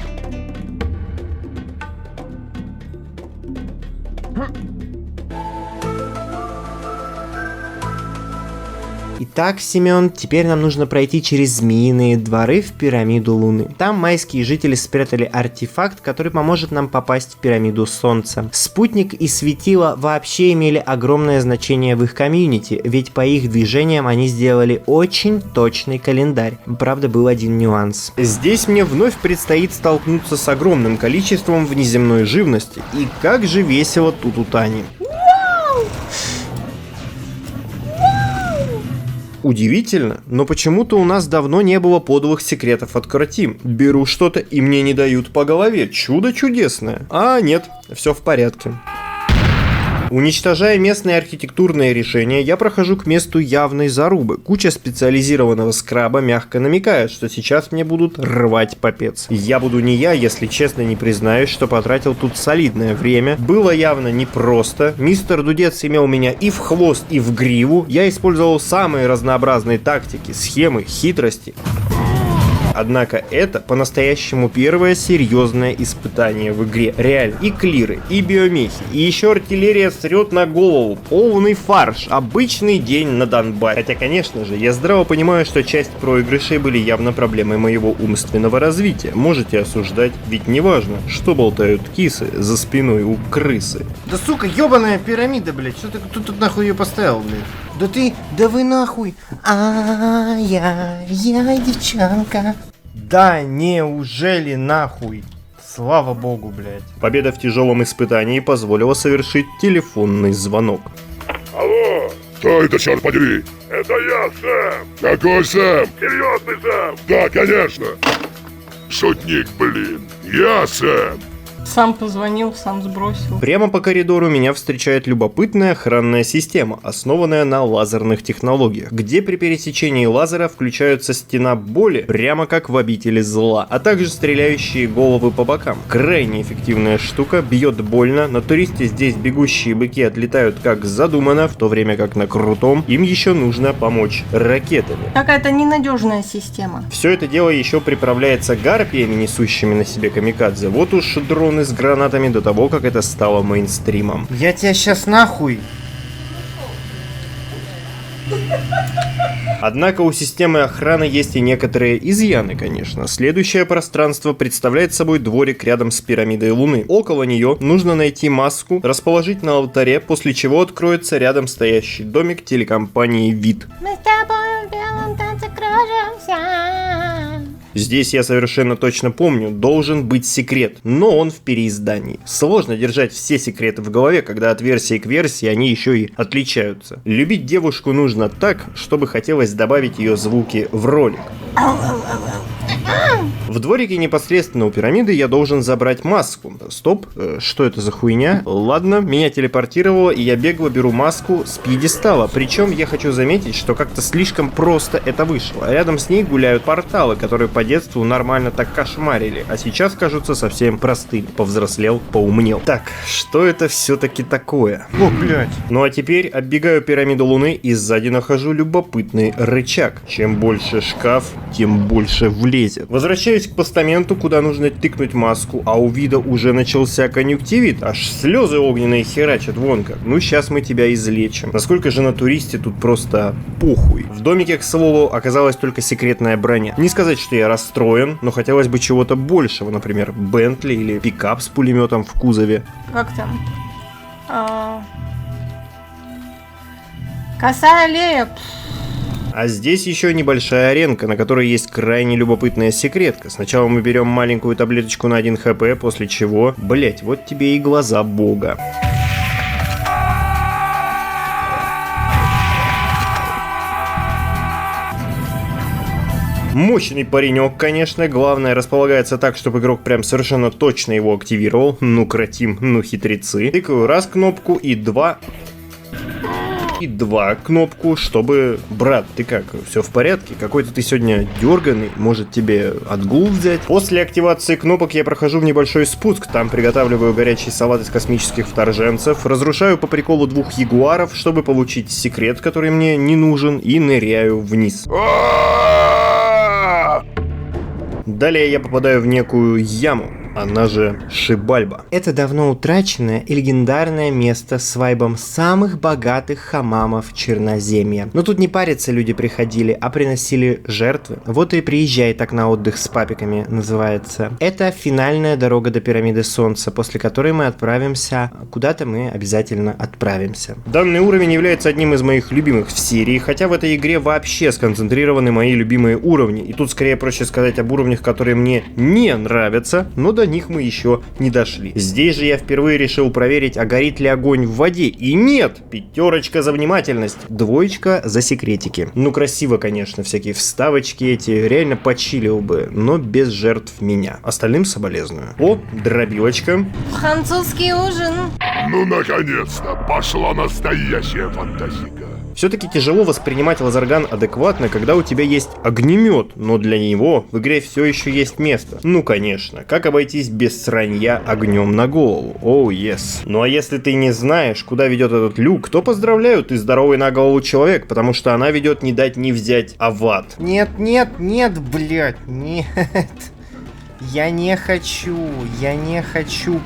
Итак, Семен, теперь нам нужно пройти через Змеиные дворы в пирамиду Луны. Там майские жители спрятали артефакт, который поможет нам попасть в пирамиду Солнца. Спутник и светило вообще имели огромное значение в их комьюнити, ведь по их движениям они сделали очень точный календарь. Правда, был один нюанс. Здесь мне вновь предстоит столкнуться с огромным количеством внеземной живности, и как же весело тут у Тани. Удивительно, но почему-то у нас давно не было подлых секретов от Кратим. Беру что-то и мне не дают по голове. Чудо чудесное. А нет, все в порядке. Уничтожая местные архитектурные решения, я прохожу к месту явной зарубы. Куча специализированного скраба мягко намекает, что сейчас мне будут рвать попец. Я буду не я, если честно не признаюсь, что потратил тут солидное время. Было явно непросто. Мистер Дудец имел меня и в хвост, и в гриву. Я использовал самые разнообразные тактики, схемы, хитрости. Однако это по-настоящему первое серьезное испытание в игре. Реально. И клиры, и биомехи, и еще артиллерия срет на голову. Полный фарш. Обычный день на Донбассе. Хотя, конечно же, я здраво понимаю, что часть проигрышей были явно проблемой моего умственного развития. Можете осуждать, ведь неважно, что болтают кисы за спиной у крысы. Да сука, ебаная пирамида, блядь. Что ты тут нахуй ее поставил, блядь? Да вы нахуй. Я девчонка. Да неужели нахуй? Слава богу, блядь. Победа в тяжелом испытании позволила совершить телефонный звонок. Алло, кто это, черт подери? Это я, Сэм. Какой Сэм? Серьезный Сэм. Да, конечно. Шутник, блин. Я Сэм. Сам позвонил, сам сбросил. Прямо по коридору меня встречает любопытная охранная система, основанная на лазерных технологиях, где при пересечении лазера включаются стена боли, прямо как в обители зла, а также стреляющие головы по бокам. Крайне эффективная штука, бьет больно, на туристе здесь бегущие быки отлетают как задумано, в то время как на крутом им еще нужно помочь ракетами. Какая-то ненадежная система. Все это дело еще приправляется гарпиями, несущими на себе камикадзе. Вот уж дроны с гранатами до того, как это стало мейнстримом. Я тебя сейчас нахуй. Однако у системы охраны есть и некоторые изъяны, конечно. Следующее пространство представляет собой дворик рядом с пирамидой Луны. Около нее нужно найти маску, расположить на алтаре, после чего откроется рядом стоящий домик телекомпании «Вид». Мы с тобой в белом танце кружимся. Здесь я совершенно точно помню, должен быть секрет, но он в переиздании. Сложно держать все секреты в голове, когда от версии к версии они еще и отличаются. Любить девушку нужно так, чтобы хотелось добавить ее звуки в ролик. В дворике непосредственно у пирамиды я должен забрать маску. Стоп, что это за хуйня? Ладно, меня телепортировало, и я бегло беру маску с пьедестала. Причем я хочу заметить, что как-то слишком просто это вышло. Рядом с ней гуляют порталы, которые по детству нормально так кошмарили, а сейчас кажутся совсем простыми. Повзрослел, поумнел. Так, что это все-таки такое? О, блядь. Ну а теперь оббегаю пирамиду Луны и сзади нахожу любопытный рычаг. Чем больше шкаф, тем больше влезет. Возвращаюсь к постаменту, куда нужно тыкнуть маску, а у Вида уже начался конъюнктивит, аж слезы огненные херачат вон как. Ну сейчас мы тебя излечим. Насколько же на туристе тут просто похуй. В домике, к слову, оказалась только секретная броня. Не сказать, что я расстроен, но хотелось бы чего-то большего, например, Бентли или пикап с пулеметом в кузове. Как там? Косая аллея. А здесь еще небольшая аренка, на которой есть крайне любопытная секретка. Сначала мы берем маленькую таблеточку на 1 хп, после чего... Блять, вот тебе и глаза бога. Мощный паренек, конечно, главное располагается так, чтобы игрок прям совершенно точно его активировал. Ну, кратим, ну, хитрецы. Тыкаю раз кнопку и два кнопку, чтобы... Брат, ты как? Все в порядке? Какой-то ты сегодня дерганый, может тебе отгул взять? После активации кнопок я прохожу в небольшой спуск, там приготавливаю горячий салат из космических вторженцев, разрушаю по приколу 2 ягуаров, чтобы получить секрет, который мне не нужен, и ныряю вниз. Далее я попадаю в некую яму. Она же Шибальба. Это давно утраченное и легендарное место с вайбом самых богатых хамамов Черноземья. Но тут не париться люди приходили, а приносили жертвы. Вот и приезжай так на отдых с папиками, называется. Это финальная дорога до пирамиды Солнца, после которой мы отправимся... Куда-то мы обязательно отправимся. Данный уровень является одним из моих любимых в серии, хотя в этой игре вообще сконцентрированы мои любимые уровни. И тут скорее проще сказать об уровнях, которые мне не нравятся, но до них мы еще не дошли. Здесь же я впервые решил проверить, а горит ли огонь в воде. И нет! 5 за внимательность, 2 за секретики. Ну, красиво, конечно, всякие вставочки эти, реально почилил бы, но без жертв меня. Остальным соболезную. О, дробилочка. Французский ужин. Ну, наконец-то, пошла настоящая фантастика. Все-таки тяжело воспринимать лазерган адекватно, когда у тебя есть огнемет, но для него в игре все еще есть место. Ну, конечно, как обойтись без сранья огнем на голову? Оу, yes. Ну а если ты не знаешь, куда ведет этот люк, то поздравляю, ты здоровый на голову человек, потому что она ведет не дать не взять, а в ад. Нет, блядь, нет. Я не хочу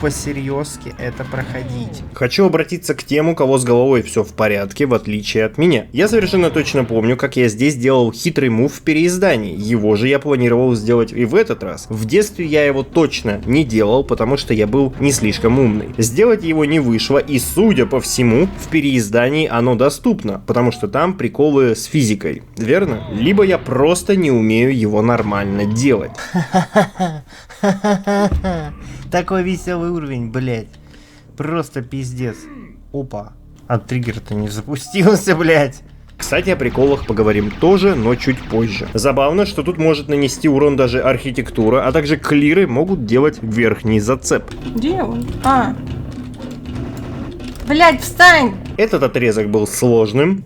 по-серьезки это проходить. Хочу обратиться к тем, у кого с головой все в порядке, в отличие от меня. Я совершенно точно помню, как я здесь делал хитрый мув в переиздании. Его же я планировал сделать и в этот раз. В детстве я его точно не делал, потому что я был не слишком умный. Сделать его не вышло, и судя по всему, в переиздании оно доступно, потому что там приколы с физикой, верно? Либо я просто не умею его нормально делать. Такой веселый уровень, блядь. Просто пиздец. Опа. А триггер-то не запустился, блядь. Кстати, о приколах поговорим тоже, но чуть позже. Забавно, что тут может нанести урон даже архитектура, а также клиры могут делать верхний зацеп. Где он? А. Блядь, встань! Этот отрезок был сложным,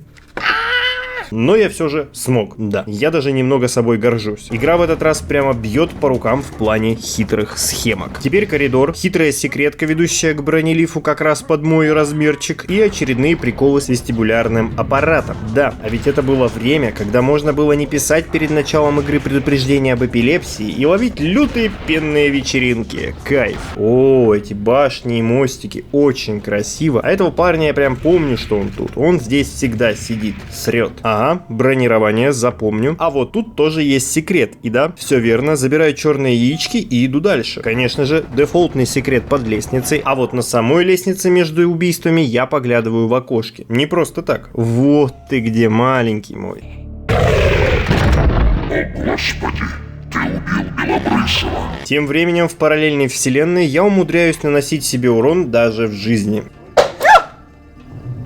но я все же смог, да. Я даже немного собой горжусь. Игра в этот раз прямо бьет по рукам в плане хитрых схемок. Теперь коридор, хитрая секретка, ведущая к бронелифу как раз под мой размерчик, и очередные приколы с вестибулярным аппаратом. Да, а ведь это было время, когда можно было не писать перед началом игры предупреждение об эпилепсии и ловить лютые пенные вечеринки. Кайф. О, эти башни и мостики, очень красиво. А этого парня я прям помню, что он тут. Он здесь всегда сидит, срет. Ага, бронирование, запомню. А вот тут тоже есть секрет. И да, все верно, забираю черные яички и иду дальше. Конечно же, дефолтный секрет под лестницей, а вот на самой лестнице между убийствами я поглядываю в окошки. Не просто так. Вот ты где, маленький мой. О, Господи, ты убил Белобрысова. Тем временем в параллельной вселенной я умудряюсь наносить себе урон даже в жизни.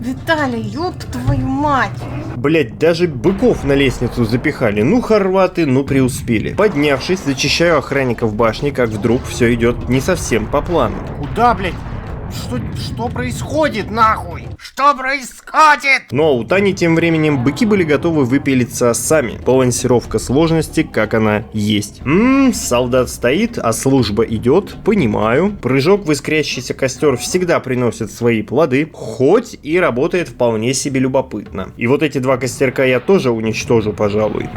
Виталий, ёб твою мать! Блять, даже быков на лестницу запихали. Ну, хорваты, ну, преуспели. Поднявшись, зачищаю охранников башни, как вдруг все идет не совсем по плану. Куда, блядь? Что происходит, нахуй? Что происходит? Но у Тани тем временем быки были готовы выпилиться сами. Балансировка сложности, как она есть. Солдат стоит, а служба идет, понимаю. Прыжок в искрящийся костер всегда приносит свои плоды, хоть и работает вполне себе любопытно. И вот эти 2 костерка я тоже уничтожу, пожалуй.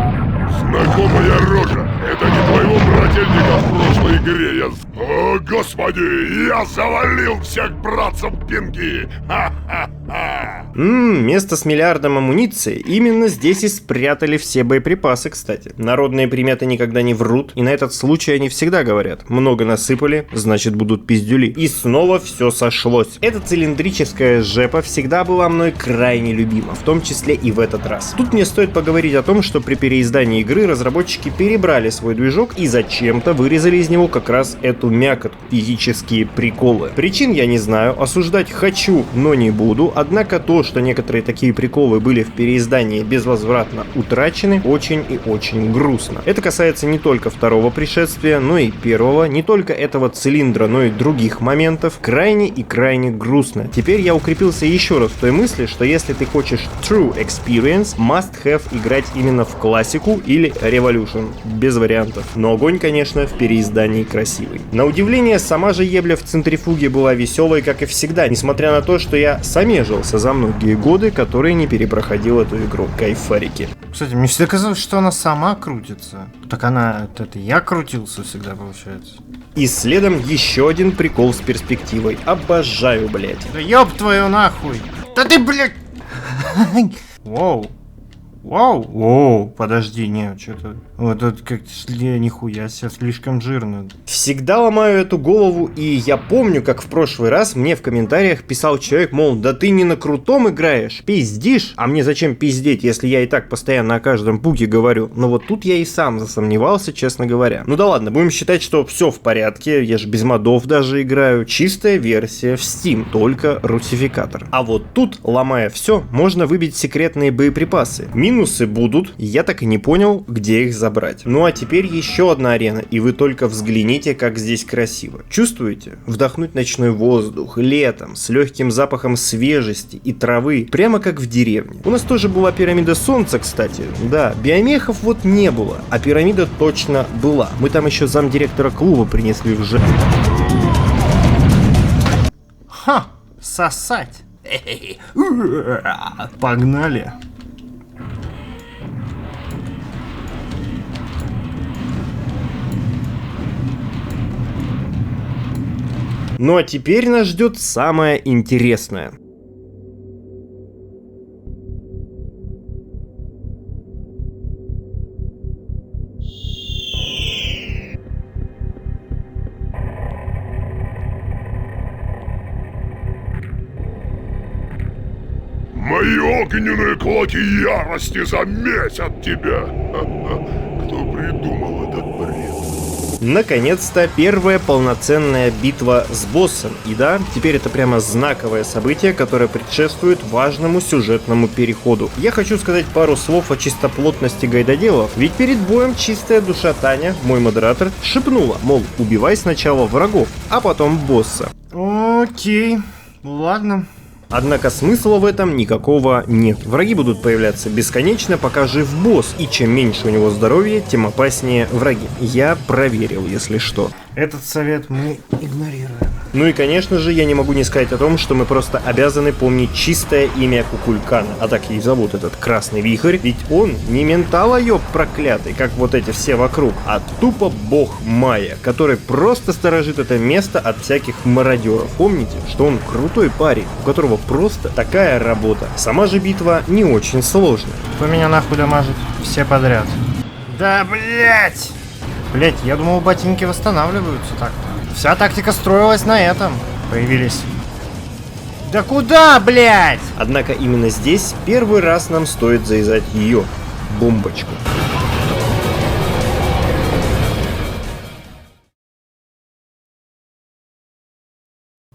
Знакомая рожа. Это не твоего брательника в прошлой игре. О, Господи, я завалил всех братцев Пинки. Ха-ха-ха. Место с миллиардом амуниции. Именно здесь и спрятали все боеприпасы, кстати. Народные приметы никогда не врут, и на этот случай они всегда говорят: много насыпали, значит будут пиздюли. И снова все сошлось. Эта цилиндрическая жепа всегда была мной крайне любима, в том числе и в этот раз. Тут мне стоит поговорить о том, что при переиздании игры разработчики перебрали свой движок и зачем-то вырезали из него как раз эту мякоть, физические приколы. Причин я не знаю, осуждать хочу, но не буду, однако то, что некоторые такие приколы были в переиздании безвозвратно утрачены, очень и очень грустно. Это касается не только второго пришествия, но и первого, не только этого цилиндра, но и других моментов. Крайне и крайне грустно. Теперь я укрепился еще раз в той мысли, что если ты хочешь true experience, must have играть именно в классику или Revolution. Без вариантов. Но огонь, конечно, в переиздании красивый. На удивление, сама же ебля в центрифуге была веселой, как и всегда, несмотря на то, что я самежился за многие годы, которые не перепроходил эту игру. Кайфарики. Кстати, мне всегда казалось, что она сама крутится. Так она... Это я крутился всегда, получается. И следом еще один прикол с перспективой. Обожаю, блять. Да ёб твою нахуй! Да ты, блядь! Воу. Вау! Оу, подожди, нет, что-то... Вот это как-то нихуя себе, слишком жирно. Всегда ломаю эту голову, и я помню, как в прошлый раз мне в комментариях писал человек, мол, да ты не на крутом играешь, пиздишь. А мне зачем пиздеть, если я и так постоянно о каждом буге говорю? Но вот тут я и сам засомневался, честно говоря. Ну да ладно, будем считать, что все в порядке, я же без модов даже играю. Чистая версия в Steam, только русификатор. А вот тут, ломая все, можно выбить секретные боеприпасы. Минусы будут, я так и не понял, где их забрать. Ну а теперь еще одна арена, и вы только взгляните, как здесь красиво. Чувствуете? Вдохнуть ночной воздух, летом, с легким запахом свежести и травы, прямо как в деревне. У нас тоже была пирамида солнца, кстати. Да, биомехов вот не было, а пирамида точно была. Мы там еще замдиректора клуба принесли в жертву. Ха! Сосать! Погнали! Ну а теперь нас ждет самое интересное. Мои огненные кулаки ярости заметят тебя. Кто придумал этот бред? Наконец-то первая полноценная битва с боссом. И да, теперь это прямо знаковое событие, которое предшествует важному сюжетному переходу. Я хочу сказать пару слов о чистоплотности гайдоделов, ведь перед боем чистая душа Таня, мой модератор, шепнула, мол, убивай сначала врагов, а потом босса. Окей, ладно. Однако смысла в этом никакого нет. Враги будут появляться бесконечно, пока жив босс, и чем меньше у него здоровья, тем опаснее враги. Я проверил, если что. Этот совет мы игнорируем. Ну и конечно же, я не могу не сказать о том, что мы просто обязаны помнить чистое имя Кукулькана, а так и зовут этот Красный Вихрь, ведь он не менталоёб проклятый, как вот эти все вокруг, а тупо бог Майя, который просто сторожит это место от всяких мародеров. Помните, что он крутой парень, у которого просто такая работа. Сама же битва не очень сложная. Кто меня нахуй дамажит? Все подряд. Да блять! Блять, я думал, ботинки восстанавливаются так-то. Вся тактика строилась на этом. Появились. Да куда, блять? Однако именно здесь первый раз нам стоит завязать ее. Бомбочку.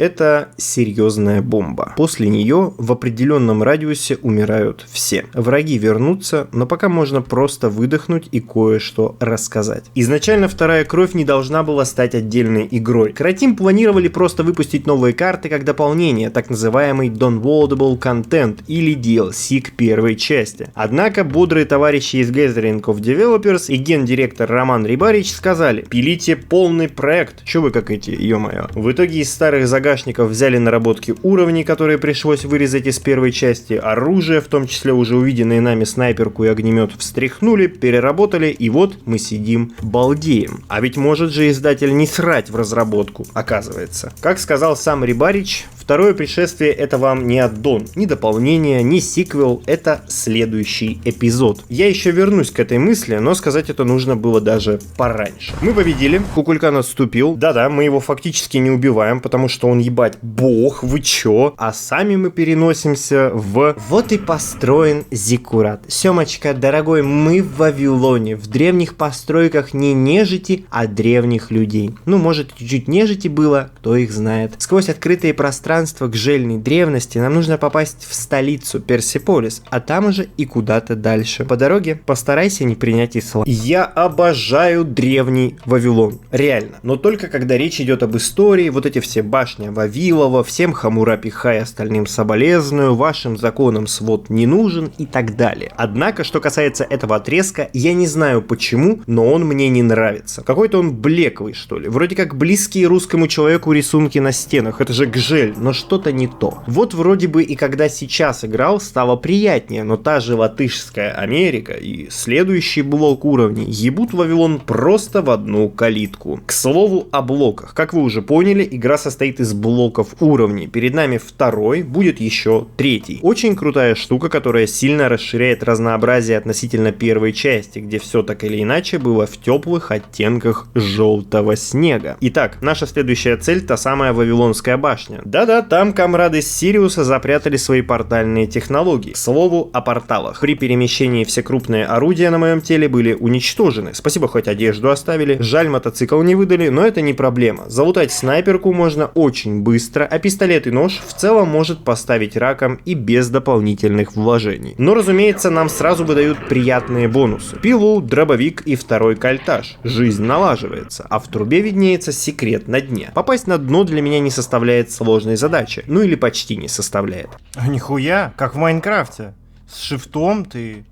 Это серьезная бомба. После нее в определенном радиусе умирают все. Враги вернутся, но пока можно просто выдохнуть и кое-что рассказать. Изначально вторая кровь не должна была стать отдельной игрой. Кратим планировали просто выпустить новые карты как дополнение, так называемый Downloadable Content или DLC к первой части. Однако бодрые товарищи из Gathering of Developers и гендиректор Роман Рибарич сказали: пилите полный проект. Че вы как эти, ё-моё. В итоге из старых загашников взяли наработки уровней, которые пришлось вырезать из первой части, оружие, в том числе уже увиденные нами снайперку и огнемет, встряхнули, переработали, и вот мы сидим балдеем. А ведь может же издатель не срать в разработку, оказывается. Как сказал сам Рибарич, второе пришествие — это вам не аддон, ни дополнение, ни сиквел, это следующий эпизод. Я еще вернусь к этой мысли, но сказать это нужно было даже пораньше. Мы победили, Кукулькан отступил, да-да, мы его фактически не убиваем, потому что он, ебать, бог, вы чё? А сами мы переносимся в... Вот и построен Зиккурат. Семочка, дорогой, мы в Вавилоне, в древних постройках не нежити, а древних людей. Ну, может, чуть-чуть нежити было, кто их знает. Сквозь открытые пространства к жельной древности нам нужно попасть в столицу Персеполис, а там уже и куда-то дальше. По дороге постарайся не принять ислам. Я обожаю древний Вавилон, реально. Но только когда речь идет об истории, вот эти все башни Вавилова, всем Хамурапи Хай остальным соболезную, вашим законам свод не нужен и так далее. Однако, что касается этого отрезка, я не знаю почему, но он мне не нравится. Какой-то он блеклый, что ли. Вроде как близкие русскому человеку рисунки на стенах, это же Гжель, но что-то не то. Вот вроде бы и когда сейчас играл, стало приятнее, но та же латышская Америка и следующий блок уровней ебут Вавилон просто в одну калитку. К слову о блоках. Как вы уже поняли, игра состоит из блоков уровней. Перед нами второй, будет еще третий. Очень крутая штука, которая сильно расширяет разнообразие относительно первой части, где все так или иначе было в теплых оттенках желтого снега. Итак, наша следующая цель — та самая Вавилонская башня. Да-да, там комрады с Сириуса запрятали свои портальные технологии. К слову о порталах. При перемещении все крупные орудия на моем теле были уничтожены. Спасибо, хоть одежду оставили. Жаль, мотоцикл не выдали, но это не проблема. Залутать снайперку можно очень быстро, а пистолет и нож в целом может поставить раком и без дополнительных вложений. Но, разумеется, нам сразу выдают приятные бонусы. Пилу, дробовик и второй кольтаж. Жизнь налаживается, а в трубе виднеется секрет на дне. Попасть на дно для меня не составляет сложной задачи. Ну или почти не составляет. А нихуя, как в Майнкрафте. С шифтом ты...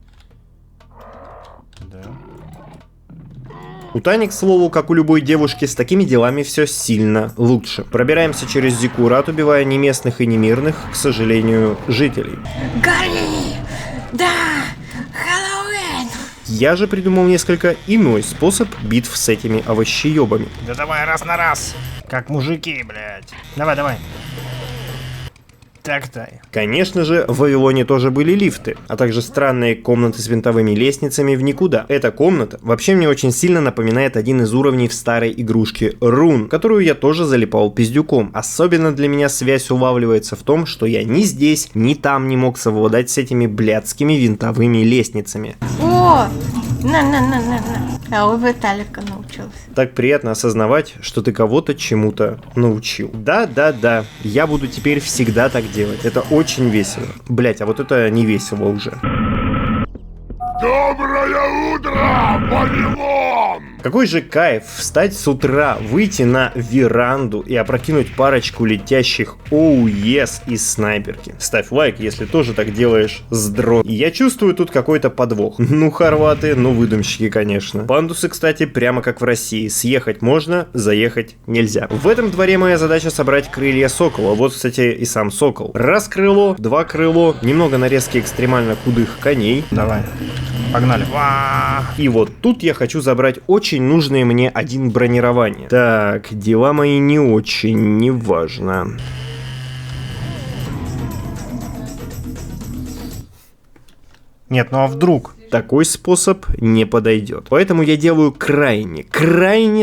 Да. У Тани, к слову, как у любой девушки, с такими делами все сильно лучше. Пробираемся через Зиккурат, убивая ни местных и ни мирных, к сожалению, жителей. Гори! Да! Хэллоуин! Я же придумал несколько иной способ битв с этими овощеебами. Да давай раз на раз. Как мужики, блядь. Давай. Так-то. Конечно же, в Вавилоне тоже были лифты, а также странные комнаты с винтовыми лестницами в никуда. Эта комната вообще мне очень сильно напоминает один из уровней в старой игрушке Rune, которую я тоже залипал пиздюком. Особенно для меня связь улавливается в том, что я ни здесь, ни там не мог совладать с этими блядскими винтовыми лестницами. О! На. А у Виталика научился. Так приятно осознавать, что ты кого-то чему-то научил. Да, я буду теперь всегда так делать. Это очень весело. Блять, а вот это не весело уже. Доброе утро, Вавилон! Какой же кайф встать с утра, выйти на веранду и опрокинуть парочку летящих оу ес из снайперки. Ставь лайк, если тоже так делаешь с дрон. И я чувствую тут какой-то подвох. Ну, хорваты, ну, выдумщики, конечно. Пандусы, кстати, прямо как в России. Съехать можно, заехать нельзя. В этом дворе моя задача собрать крылья сокола. Вот, кстати, и сам сокол. Раз крыло, два крыло, немного нарезки экстремально худых коней. Давай. Погнали. И вот тут я хочу забрать очень нужное мне 1 бронирование. Так, дела мои не очень, неважно. Нет, ну а вдруг? Такой способ не подойдет. Поэтому я делаю крайне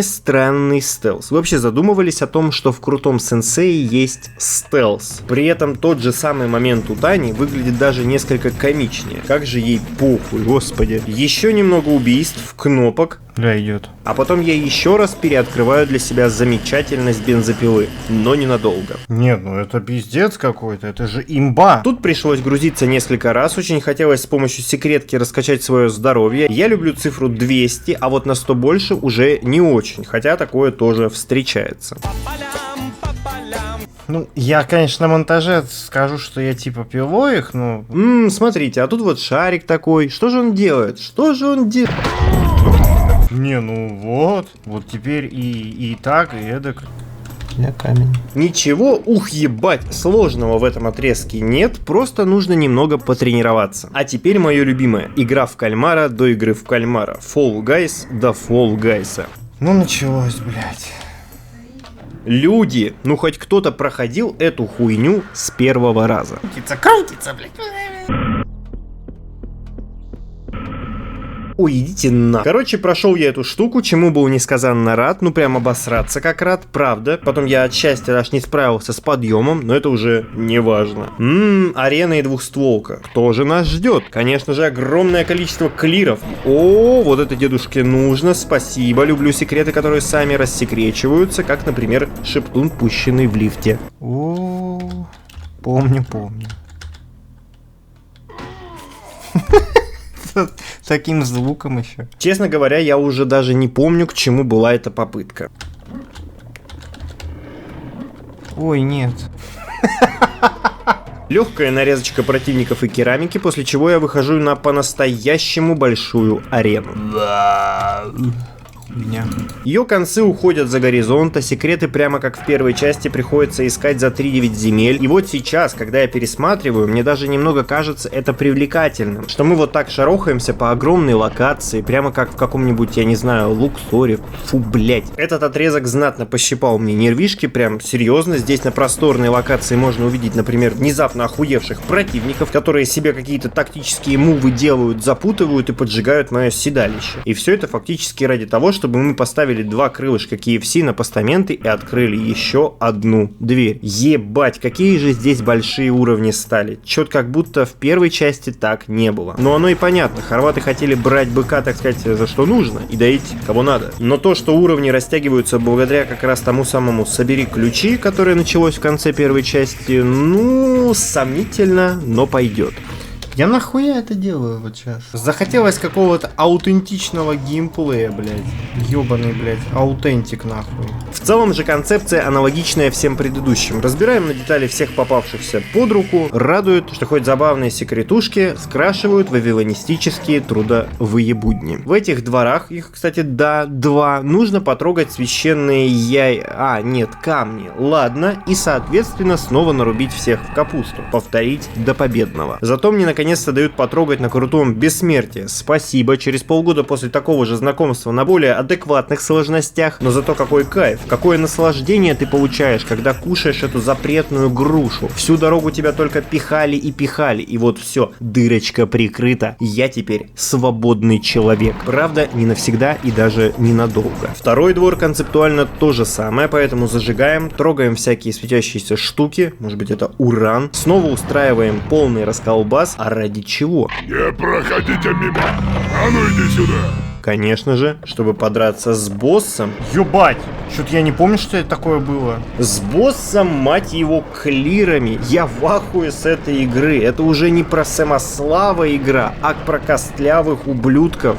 странный стелс. Вы вообще задумывались о том, что в крутом сенсее есть стелс? При этом тот же самый момент у Тани выглядит даже несколько комичнее. Как же ей похуй, господи. Еще немного убийств, кнопок. Да, идет. А потом я еще раз переоткрываю для себя замечательность бензопилы. Но ненадолго. Нет, ну это пиздец какой-то, это же имба. Тут пришлось грузиться несколько раз. Очень хотелось с помощью секретки раскачать свое здоровье. Я люблю цифру 200, а вот на 100 больше уже не очень. Хотя такое тоже встречается. Ну, я, конечно, на монтаже скажу, что я типа пилу их, но... Смотрите, а тут вот шарик такой. Что же он делает? Не, ну вот теперь и так, и эдак. Я камень. Ничего, ебать, сложного в этом отрезке нет, просто нужно немного потренироваться. А теперь мое любимое. Игра в кальмара до игры в кальмара. Fall Guys до Fall Guys. Ну, началось, блядь. Люди, ну хоть кто-то проходил эту хуйню с первого раза. Крутится, блядь. Ой, идите на. Короче, прошел я эту штуку, чему был несказанно рад, ну прям обосраться как рад, правда. Потом я от счастья аж не справился с подъемом, но это уже не важно. Арена и двухстволка. Кто же нас ждет? Конечно же, огромное количество клиров. О, вот это дедушке нужно, спасибо. Люблю секреты, которые сами рассекречиваются, как, например, шептун, пущенный в лифте. О, помню. Таким звуком еще. Честно говоря, я уже даже не помню, к чему была эта попытка. Ой, нет. Легкая нарезочка противников и керамики, после чего я выхожу на по-настоящему большую арену. меня. Ее концы уходят за горизонт, а секреты прямо как в первой части приходится искать за 3-9 земель. И вот сейчас, когда я пересматриваю, мне даже немного кажется это привлекательным, что мы вот так шарохаемся по огромной локации, прямо как в каком-нибудь, я не знаю, Луксоре. Фу, блять. Этот отрезок знатно пощипал мне нервишки, прям серьезно. Здесь на просторной локации можно увидеть, например, внезапно охуевших противников, которые себе какие-то тактические мувы делают, запутывают и поджигают мое седалище. И все это фактически ради того, чтобы мы поставили 2 крылышка KFC на постаменты и открыли еще одну дверь. Ебать, какие же здесь большие уровни стали. Чё-то как будто в первой части так не было. Но оно и понятно, хорваты хотели брать быка, так сказать, за что нужно и доить кого надо. Но то, что уровни растягиваются благодаря как раз тому самому «собери ключи», которое началось в конце первой части, ну, сомнительно, но пойдет. Я нахуя это делаю вот сейчас? Захотелось какого-то аутентичного геймплея, блядь. Ёбаный, блядь, аутентик нахуй. В целом же концепция аналогичная всем предыдущим. Разбираем на детали всех попавшихся под руку. Радует, что хоть забавные секретушки скрашивают вавилонистические трудовые будни. В этих дворах, их, кстати, да, 2, нужно потрогать священные камни. Ладно, и соответственно снова нарубить всех в капусту. Повторить до победного. Зато мне наконец-то дают потрогать на крутом бессмертии. Спасибо, через полгода после такого же знакомства на более адекватных сложностях. Но зато какой кайф, какое наслаждение ты получаешь, когда кушаешь эту запретную грушу. Всю дорогу тебя только пихали и пихали, и вот все, дырочка прикрыта. Я теперь свободный человек. Правда, не навсегда и даже ненадолго. Второй двор концептуально то же самое, поэтому зажигаем, трогаем всякие светящиеся штуки, может быть это уран, снова устраиваем полный расколбас. А ради чего? Не проходите мимо! А ну иди сюда! Конечно же, чтобы подраться с боссом. Ёбать! Что-то я не помню, что это такое было. С боссом, мать его, клирами. Я в ахуе с этой игры. Это уже не про Самослава игра, а про костлявых ублюдков.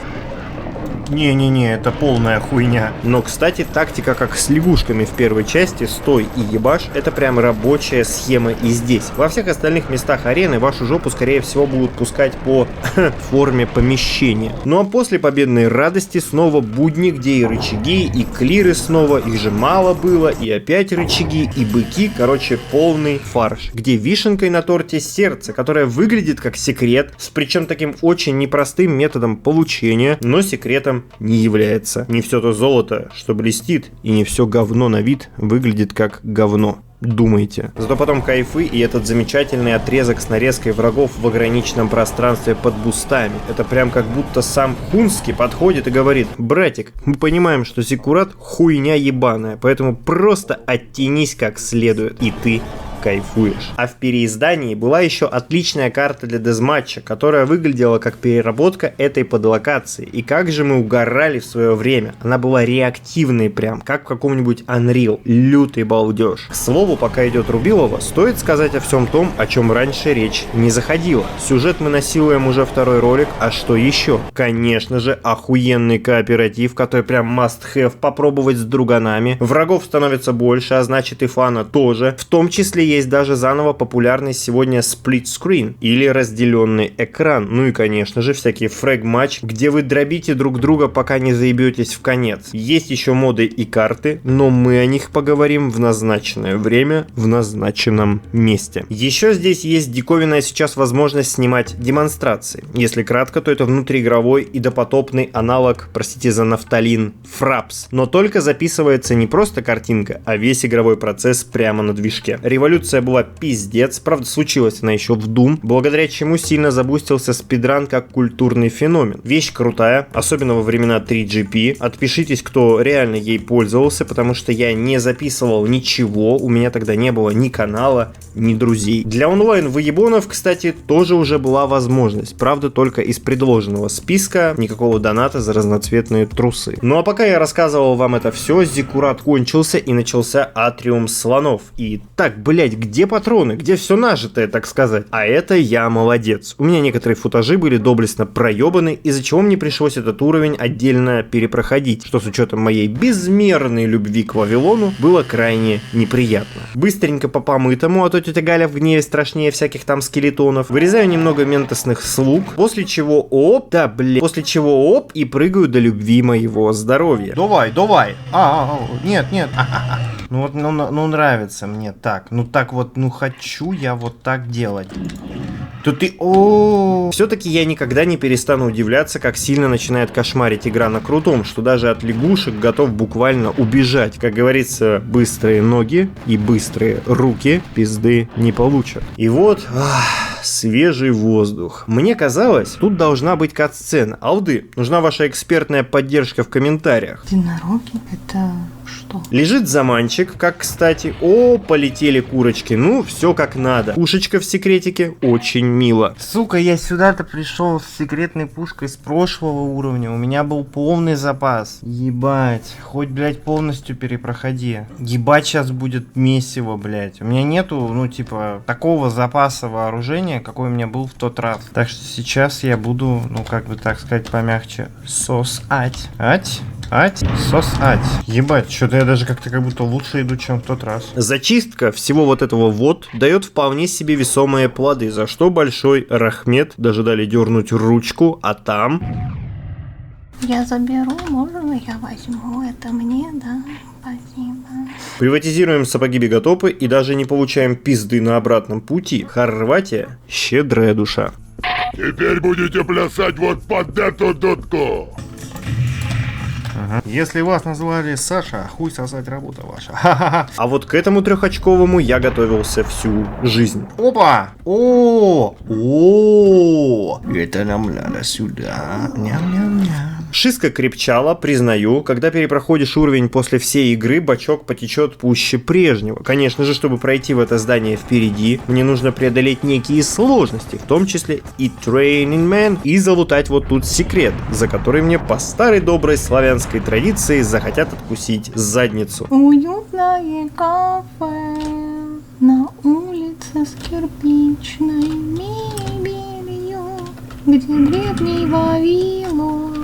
Не-не-не, это полная хуйня. Но, кстати, тактика как с лягушками в первой части, стой и ебашь, это прям рабочая схема и здесь. Во всех остальных местах арены вашу жопу, скорее всего, будут пускать по форме помещения. Ну а после победной радости снова будни, где и рычаги, и клиры снова, их же мало было, и опять рычаги, и быки, короче, полный фарш. Где вишенкой на торте сердце, которое выглядит как секрет, с причем таким очень непростым методом получения, но секретом не является. Не все то золото, что блестит, и не все говно на вид выглядит как говно. Думайте. Зато потом кайфы и этот замечательный отрезок с нарезкой врагов в ограниченном пространстве под бустами. Это прям как будто сам Хунский подходит и говорит: братик, мы понимаем, что Зиккурат хуйня ебаная, поэтому просто оттянись как следует, и ты кайфуешь. А в переиздании была еще отличная карта для дезматча, которая выглядела как переработка этой подлокации. И как же мы угорали в свое время. Она была реактивной прям, как в каком-нибудь Unreal. Лютый балдеж. К слову, пока идет Рубилова, стоит сказать о всем том, о чем раньше речь не заходила. Сюжет мы насилуем уже второй ролик, а что еще? Конечно же, охуенный кооператив, который прям must have попробовать с друганами. Врагов становится больше, а значит и фана тоже. В том числе есть даже заново популярный сегодня split screen или разделенный экран. Ну и конечно же всякие фрэг-матч, где вы дробите друг друга, пока не заебетесь в конец. Есть еще моды и карты, но мы о них поговорим в назначенное время, в назначенном месте. Еще здесь есть диковинная сейчас возможность снимать демонстрации. Если кратко, то это внутриигровой и допотопный аналог, простите за нафталин, Fraps. Но только записывается не просто картинка, а весь игровой процесс прямо на движке. Революция была пиздец, правда случилась она еще в Doom, благодаря чему сильно забустился спидран как культурный феномен. Вещь крутая, особенно во времена 3GP. Отпишитесь, кто реально ей пользовался, потому что я не записывал ничего, у меня тогда не было ни канала, ни друзей. Для онлайн-выебонов, кстати, тоже уже была возможность, правда только из предложенного списка, никакого доната за разноцветные трусы. Ну а пока я рассказывал вам это все, Зиккурат кончился и начался Атриум слонов. И так, блять, блядь, где патроны? Где все нажитое, так сказать? А это я молодец. У меня некоторые футажи были доблестно проебаны, из-за чего мне пришлось этот уровень отдельно перепроходить, что с учетом моей безмерной любви к Вавилону было крайне неприятно. Быстренько по помытому, а то тетя Галя в гневе страшнее всяких там скелетонов, вырезаю немного ментосных слуг, после чего оп, и прыгаю до любви моего здоровья. Давай. Нет. Ну вот, ну нравится мне так. Ну так вот, ну хочу я вот так делать. То ты... Все-таки я никогда не перестану удивляться, как сильно начинает кошмарить игра на крутом, что даже от лягушек готов буквально убежать. Как говорится, быстрые ноги и быстрые руки пизды не получат. И вот... свежий воздух. Мне казалось, тут должна быть кат-сцена. Алды, нужна ваша экспертная поддержка в комментариях. Единороги? Это что? Лежит заманчик, как кстати. О, полетели курочки. Ну, все как надо. Пушечка в секретике очень мило. Сука, я сюда-то пришел с секретной пушкой с прошлого уровня. У меня был полный запас. Ебать. Хоть, блядь, полностью перепроходи. Ебать, сейчас будет месиво, блядь. У меня нету, ну, типа, такого запаса вооружения, какой у меня был в тот раз. Так что сейчас я буду, ну, как бы так сказать, помягче, сосать. Сосать. Ебать, что-то я даже как-то как будто лучше иду, чем в тот раз. Зачистка всего вот этого вот дает вполне себе весомые плоды, за что большой рахмет. Даже дали дернуть ручку, а там... Я заберу, можно я возьму? Это мне, да? Спасибо. Приватизируем сапоги Беготопы и даже не получаем пизды на обратном пути. Хорватия – щедрая душа. Теперь будете плясать вот под эту дудку. Если вас назвали Саша, хуй сосать работа ваша. А вот к этому трехочковому я готовился всю жизнь. Опа! Это нам надо сюда. Ням-ням-ням. Шиска крепчала, признаю, когда перепроходишь уровень после всей игры, бачок потечет пуще прежнего. Конечно же, чтобы пройти в это здание впереди, мне нужно преодолеть некие сложности, в том числе и Training Man, и залутать вот тут секрет, за который мне по старой доброй славянской традиции захотят откусить задницу. Уютное кафе на улице с кирпичной мебелью, где древний Вавилон.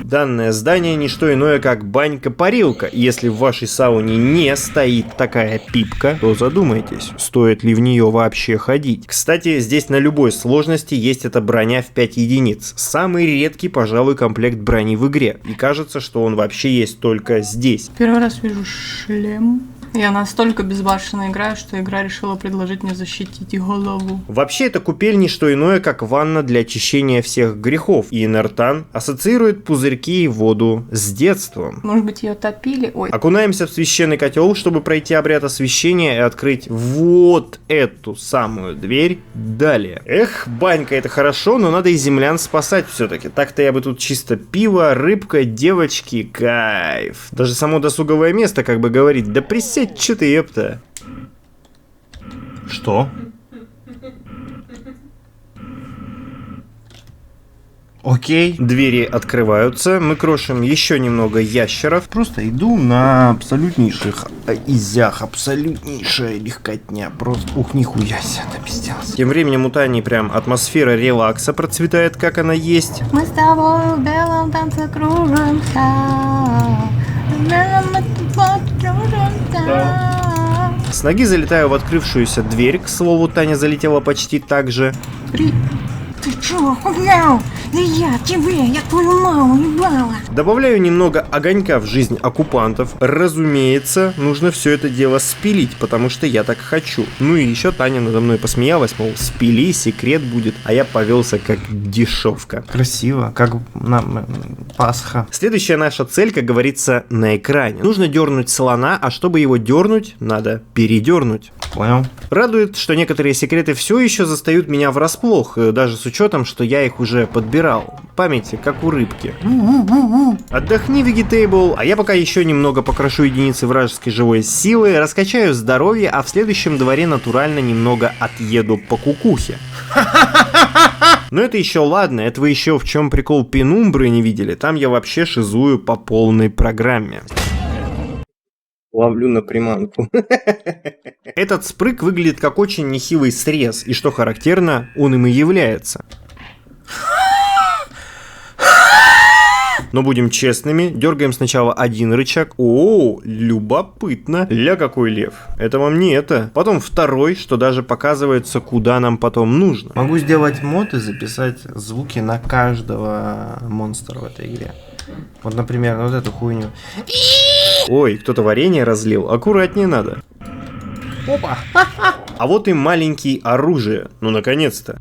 Данное здание не что иное, как банька-парилка. Если в вашей сауне не стоит такая пипка, то задумайтесь, стоит ли в нее вообще ходить. Кстати, здесь на любой сложности есть эта броня в 5 единиц. Самый редкий, пожалуй, комплект брони в игре. И кажется, что он вообще есть только здесь. Первый раз вижу шлем. Я настолько безбашенно играю, что игра решила предложить мне защитить голову. Вообще, это купель не что иное, как ванна для очищения всех грехов. И Нертан ассоциирует пузырьки и воду с детством. Может быть, ее топили? Ой. Окунаемся в священный котел, чтобы пройти обряд освящения и открыть вот эту самую дверь далее. Эх, банька это хорошо, но надо и землян спасать все-таки. Так-то я бы тут чисто пиво, рыбка, девочки, кайф. Даже само досуговое место как бы говорит, да присядь, че ты, ёпта. Что? Окей. Двери открываются, мы крошим еще немного ящеров. Просто иду на абсолютнейших изях, абсолютнейшая легкотня. Просто, ух, нихуя себе, напизделся. Тем временем у Тани прям атмосфера релакса процветает, как она есть. Мы с тобой в белом танце кружимся. С ноги залетаю в открывшуюся дверь, к слову, Таня залетела почти так же. Ты чё, охуел? Да я тебе, я твою маму ебала. Добавляю немного огонька в жизнь оккупантов. Разумеется, нужно все это дело спилить, потому что я так хочу. Ну и еще Таня надо мной посмеялась, мол, спили, секрет будет, а я повелся как дешевка. Красиво, как на Пасха. Следующая наша цель, как говорится, на экране. Нужно дернуть слона, а чтобы его дернуть, надо передернуть. Понял. Радует, что некоторые секреты все еще застают меня врасплох, даже с учетом, что я их уже подбирал. Памяти, как у рыбки. Отдохни, Vegetable, а я пока еще немного покрошу единицы вражеской живой силы, раскачаю здоровье, а в следующем дворе натурально немного отъеду по кукухе. Но это еще ладно, это вы еще в чем прикол Пенумбры не видели, там я вообще шизую по полной программе. Ловлю на приманку. Этот спрыг выглядит как очень нехилый срез, и что характерно, он им и является. Но будем честными, дергаем сначала один рычаг. О, любопытно. Ля какой лев. Это вам не это. Потом второй, что даже показывается, куда нам потом нужно. Могу сделать мод и записать звуки на каждого монстра в этой игре. Вот, например, вот эту хуйню. Ой, кто-то варенье разлил. Аккуратнее надо. Опа. А вот и маленькие оружия. Ну, наконец-то.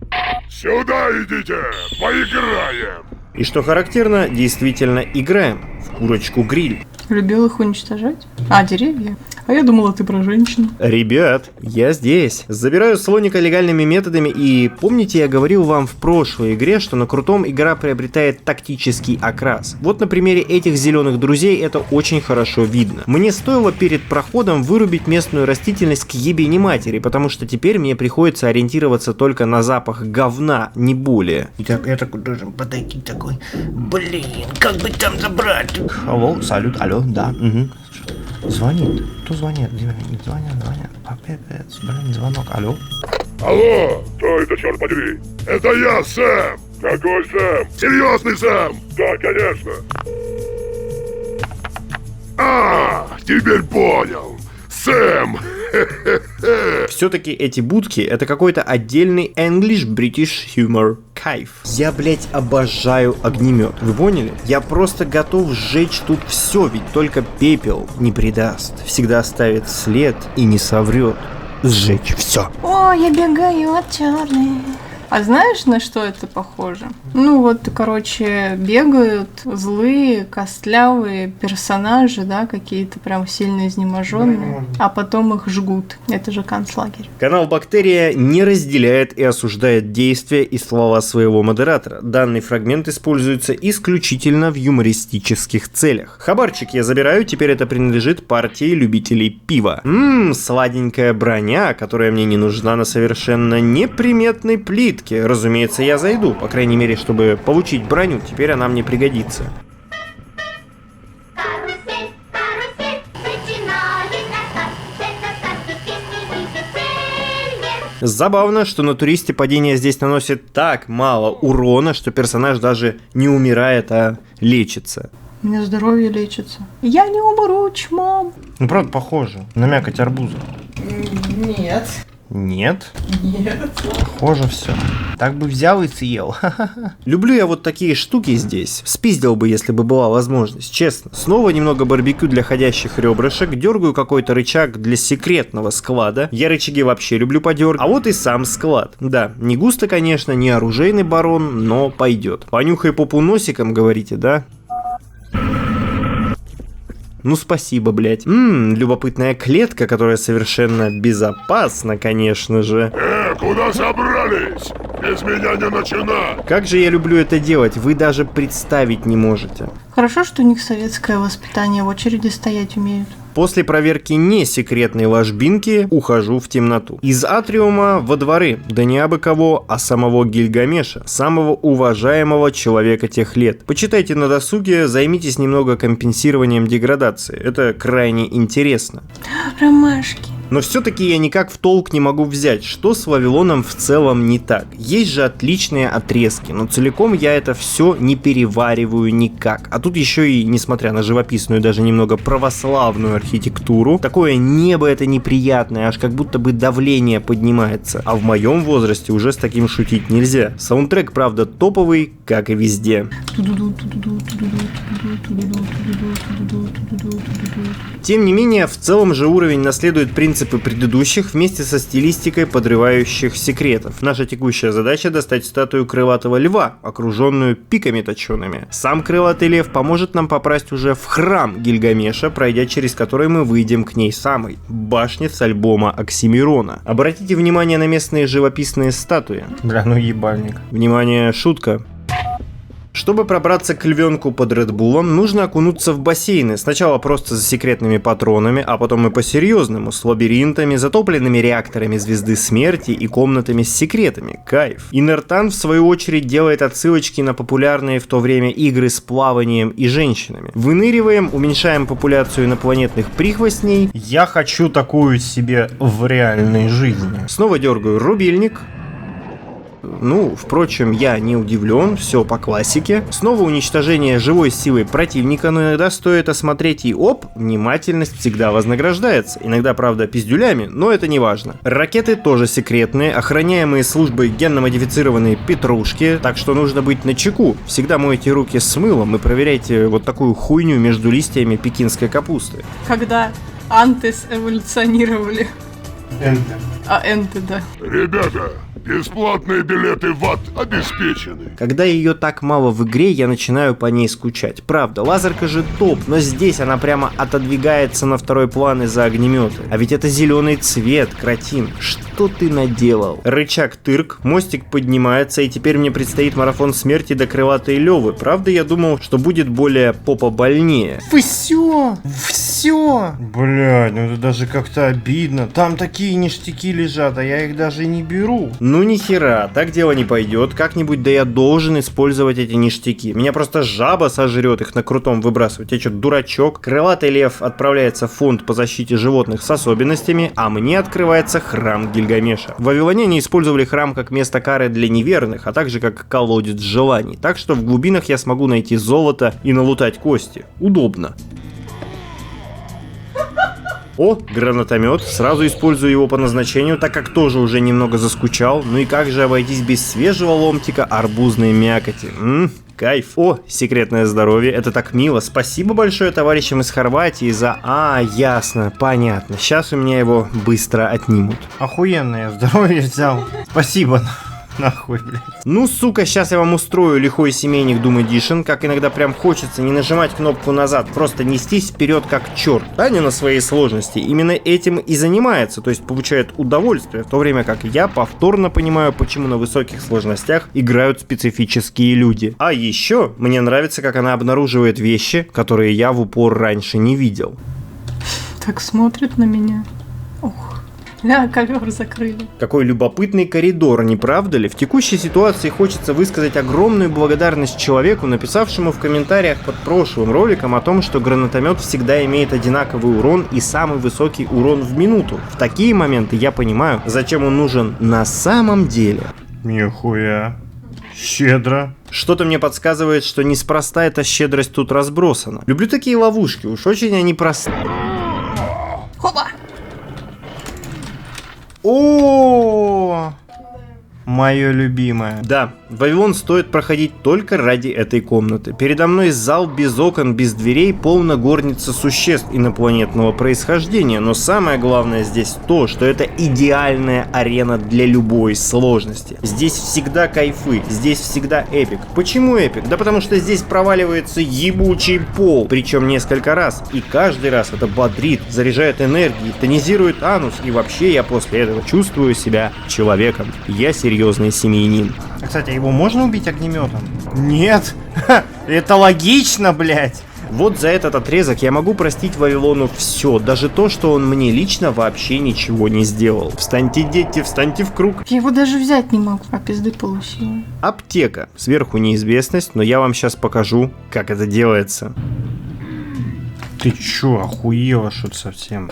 Сюда идите, поиграем. И что характерно, действительно играем в курочку-гриль. Любил их уничтожать? А, деревья? А я думала, ты про женщину. Ребят, я здесь. Забираю слоника легальными методами, и помните, я говорил вам в прошлой игре, что на крутом игра приобретает тактический окрас. Вот на примере этих зеленых друзей это очень хорошо видно. Мне стоило перед проходом вырубить местную растительность к ебени матери, потому что теперь мне приходится ориентироваться только на запах говна, не более. Итак, я такой должен подойти такой. Блин, как бы там забрать? Алло, салют, алло, да. Угу. Звонит. Кто звонит? Звонят. Папец, блин, звонок. Алло. Алло, кто это, черт подери? Это я, Сэм. Какой Сэм? Серьезный Сэм? Да, конечно. Теперь понял. Сэм. Все-таки эти будки это какой-то отдельный English British Humor кайф. Я, блять, обожаю огнемет. Вы поняли? Я просто готов сжечь тут все, ведь только пепел не предаст. Всегда оставит след и не соврет. Сжечь все. О, я бегаю от черных. А знаешь, на что это похоже? Ну вот, короче, бегают злые, костлявые персонажи, да, какие-то прям сильно изнеможенные, а потом их жгут. Это же концлагерь. Канал Бактерия не разделяет и осуждает действия и слова своего модератора. Данный фрагмент используется исключительно в юмористических целях. Хабарчик я забираю, теперь это принадлежит партии любителей пива. Сладенькая броня, которая мне не нужна на совершенно неприметной плитке. Разумеется, я зайду, по крайней мере, чтобы получить броню, теперь она мне пригодится. Забавно, что на туристе падение здесь наносит так мало урона, что персонаж даже не умирает, а лечится. У меня здоровье лечится. Я не умру, чмом. Ну, правда, похоже на мякоть арбуза. Нет. Нет? Нет. Похоже все. Так бы взял и съел. Люблю я вот такие штуки здесь. Спиздил бы, если бы была возможность, честно. Снова немного барбекю для ходящих ребрышек, дергаю какой-то рычаг для секретного склада. Я рычаги вообще люблю подергать. А вот и сам склад. Да, не густо, конечно, не оружейный барон, но пойдет. Понюхай попу носиком, говорите, да? Ну спасибо, блять. Любопытная клетка, которая совершенно безопасна, конечно же. Куда собрались? Без меня не начинай. Как же я люблю это делать, вы даже представить не можете. Хорошо, что у них советское воспитание, в очереди стоять умеют. После проверки не секретной ложбинки ухожу в темноту. Из атриума во дворы, да не абы кого, а самого Гильгамеша, самого уважаемого человека тех лет. Почитайте на досуге, займитесь немного компенсированием деградации. Это крайне интересно. Ромашки. Но все-таки я никак в толк не могу взять, что с Вавилоном в целом не так. Есть же отличные отрезки, но целиком я это все не перевариваю никак. А тут еще и, несмотря на живописную, даже немного православную архитектуру, такое небо это неприятное, аж как будто бы давление поднимается. А в моем возрасте уже с таким шутить нельзя. Саундтрек, правда, топовый, как и везде. Тем не менее, в целом же уровень наследует принципы предыдущих вместе со стилистикой подрывающих секретов. Наша текущая задача — достать статую крылатого льва, окруженную пиками точеными. Сам крылатый лев поможет нам попасть уже в храм Гильгамеша, пройдя через который мы выйдем к ней самой — башне с альбома Оксимирона. Обратите внимание на местные живописные статуи. Бля, ну ебальник. Внимание, шутка. Чтобы пробраться к львенку под Редбулом, нужно окунуться в бассейны. Сначала просто за секретными патронами, а потом и по-серьезному, с лабиринтами, затопленными реакторами Звезды Смерти и комнатами с секретами. Кайф. Инертан, в свою очередь, делает отсылочки на популярные в то время игры с плаванием и женщинами. Выныриваем, уменьшаем популяцию инопланетных прихвостней. Я хочу такую себе в реальной жизни. Снова дергаю рубильник. Ну, впрочем, я не удивлен, все по классике. Снова уничтожение живой силой противника, но иногда стоит осмотреть и оп, внимательность всегда вознаграждается. Иногда, правда, пиздюлями, но это не важно. Ракеты тоже секретные, охраняемые службой генно-модифицированные петрушки, так что нужно быть начеку. Всегда мойте руки с мылом и проверяйте вот такую хуйню между листьями пекинской капусты. Когда антес эволюционировали. Энты. Энты, да. Ребята, бесплатные билеты в ад обеспечены. Когда ее так мало в игре, я начинаю по ней скучать. Правда, лазерка же топ, но здесь она прямо отодвигается на второй план из-за огнемета. А ведь это зеленый цвет, кретин. Что ты наделал? Рычаг тырк, мостик поднимается, и теперь мне предстоит марафон смерти до крылатой Левы. Правда, я думал, что будет более попа-больнее. Все! Блядь, ну это даже как-то обидно. Там такие ништяки лежат, а я их даже не беру. Ну нихера, так дело не пойдет. Как-нибудь да я должен использовать эти ништяки. Меня просто жаба сожрет их на крутом выбрасывать. Я что, дурачок? Крылатый лев отправляется в фонд по защите животных с особенностями, а мне открывается храм Гильгамеша. В Вавилоне использовали храм как место кары для неверных, а также как колодец желаний. Так что в глубинах я смогу найти золото и налутать кости. Удобно. О, гранатомет. Сразу использую его по назначению, так как тоже уже немного заскучал. Ну и как же обойтись без свежего ломтика арбузной мякоти? Кайф. О, секретное здоровье. Это так мило. Спасибо большое товарищам из Хорватии за... ясно, понятно. Сейчас у меня его быстро отнимут. Охуенное здоровье взял. Спасибо. Нахуй, блядь. Ну, сука, сейчас я вам устрою лихой семейник Doom Edition, как иногда прям хочется не нажимать кнопку назад, просто нестись вперед как черт, а не на своей сложности. Именно этим и занимается, то есть получает удовольствие, в то время как я повторно понимаю, почему на высоких сложностях играют специфические люди. А еще мне нравится, как она обнаруживает вещи, которые я в упор раньше не видел. Так смотрит на меня. Ох. Да, ковер закрыли. Какой любопытный коридор, не правда ли? В текущей ситуации хочется высказать огромную благодарность человеку, написавшему в комментариях под прошлым роликом о том, что гранатомет всегда имеет одинаковый урон и самый высокий урон в минуту. В такие моменты я понимаю, зачем он нужен на самом деле. Нихуя. Щедро. Что-то мне подсказывает, что неспроста эта щедрость тут разбросана. Люблю такие ловушки, уж очень они простые. Хоба! О, мое любимое. Да, Вавилон стоит проходить только ради этой комнаты. Передо мной зал без окон, без дверей, полно горница существ инопланетного происхождения. Но самое главное здесь то, что это идеальная арена для любой сложности. Здесь всегда кайфы, здесь всегда эпик. Почему эпик? Да потому что здесь проваливается ебучий пол, причем несколько раз. И каждый раз это бодрит, заряжает энергией, тонизирует анус. И вообще я после этого чувствую себя человеком. Я серьезный семьянин. Кстати, его можно убить огнеметом? Нет! Это логично, блядь! Вот за этот отрезок я могу простить Вавилону все, даже то, что он мне лично вообще ничего не сделал. Встаньте, дети, встаньте в круг. Я его даже взять не могу, а пизды получила. Аптека. Сверху неизвестность, но я вам сейчас покажу, как это делается. Ты чё, охуела что-то совсем?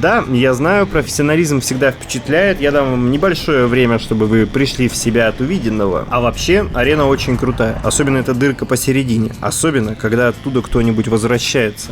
Да, я знаю, профессионализм всегда впечатляет. Я дам вам небольшое время, чтобы вы пришли в себя от увиденного. А вообще, арена очень крутая. Особенно эта дырка посередине. Особенно, когда оттуда кто-нибудь возвращается.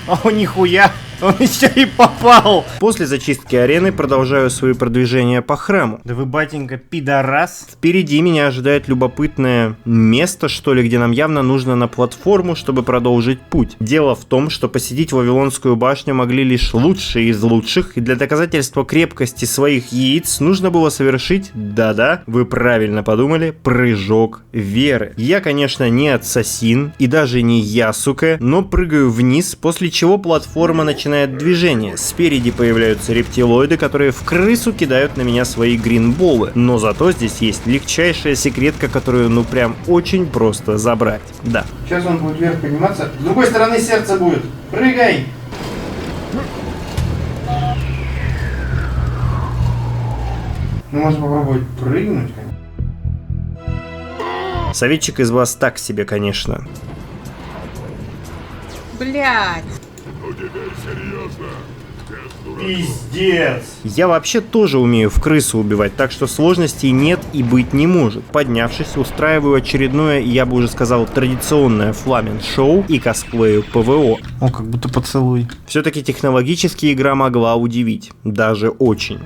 О, нихуя! Он еще и попал! После зачистки арены продолжаю свои продвижения по храму. Да вы, батенька, пидорас. Впереди меня ожидает любопытное место, что ли, где нам явно нужно на платформу, чтобы продолжить путь. Дело в том, что посетить Вавилонскую башню могли лишь лучшие из лучших, и для доказательства крепкости своих яиц нужно было совершить, да-да, вы правильно подумали, прыжок веры. Я, конечно, не ассасин, и даже не Ясуке, но прыгаю вниз, после чего платформа начинает начинает движение. Спереди появляются рептилоиды, которые в крысу кидают на меня свои гринболы. Но зато здесь есть легчайшая секретка, которую ну прям очень просто забрать. Да. Сейчас он будет вверх подниматься. С другой стороны сердце будет. Прыгай! Ну, можно попробовать прыгнуть, конечно. Советчик из вас так себе, конечно. Блядь. Ну теперь серьезно. Пиздец. Я вообще тоже умею в крысу убивать, так что сложностей нет и быть не может. Поднявшись, устраиваю очередное, я бы уже сказал, традиционное фламен-шоу и косплею ПВО. О, как будто поцелуй. Все-таки технологически игра могла удивить. Даже очень.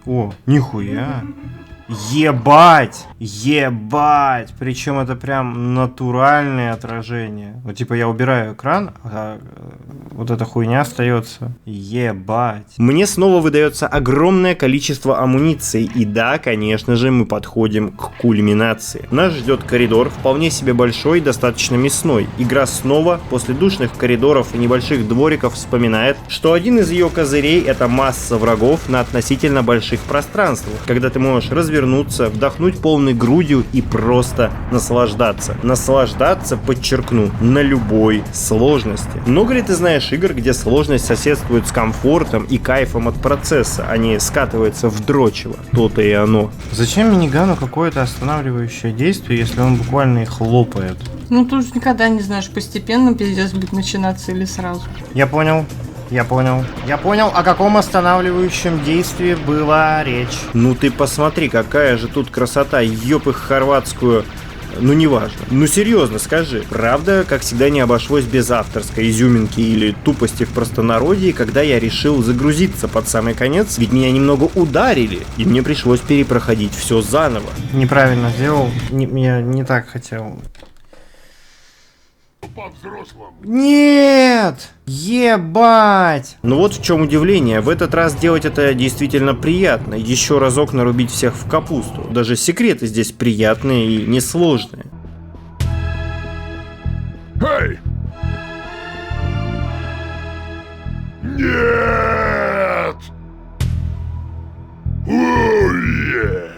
О, нихуя. Ебать! Ебать! Причем это прям натуральное отражение. Вот типа я убираю экран, а вот эта хуйня остается. Ебать. Мне снова выдается огромное количество амуниции. И да, конечно же, мы подходим к кульминации. Нас ждет коридор, вполне себе большой и достаточно мясной. Игра снова, после душных коридоров и небольших двориков, вспоминает, что один из ее козырей — это масса врагов на относительно больших пространствах, когда ты можешь развернуться, вдохнуть полной грудью и просто наслаждаться. Наслаждаться, подчеркну, на любой сложности. Много ли ты знаешь игр, где сложность соседствует с комфортом и кайфом от процесса, а не скатывается в дрочево? То-то и оно. Зачем минигану какое-то останавливающее действие, если он буквально их хлопает? Ну, тут никогда не знаешь, постепенно пиздец будет начинаться или сразу. Я понял. Я понял, о каком останавливающем действии была речь. Ну ты посмотри, какая же тут красота, ёб их хорватскую. Ну неважно. Ну серьезно, скажи, правда, как всегда, не обошлось без авторской изюминки или тупости в простонародье, когда я решил загрузиться под самый конец, ведь меня немного ударили, и мне пришлось перепроходить все заново. Неправильно сделал, я не так хотел. По-взрослому. Нет! Ебать! Но вот в чем удивление, в этот раз делать это действительно приятно, еще разок нарубить всех в капусту. Даже секреты здесь приятные и несложные. Эй! Нет! Ой!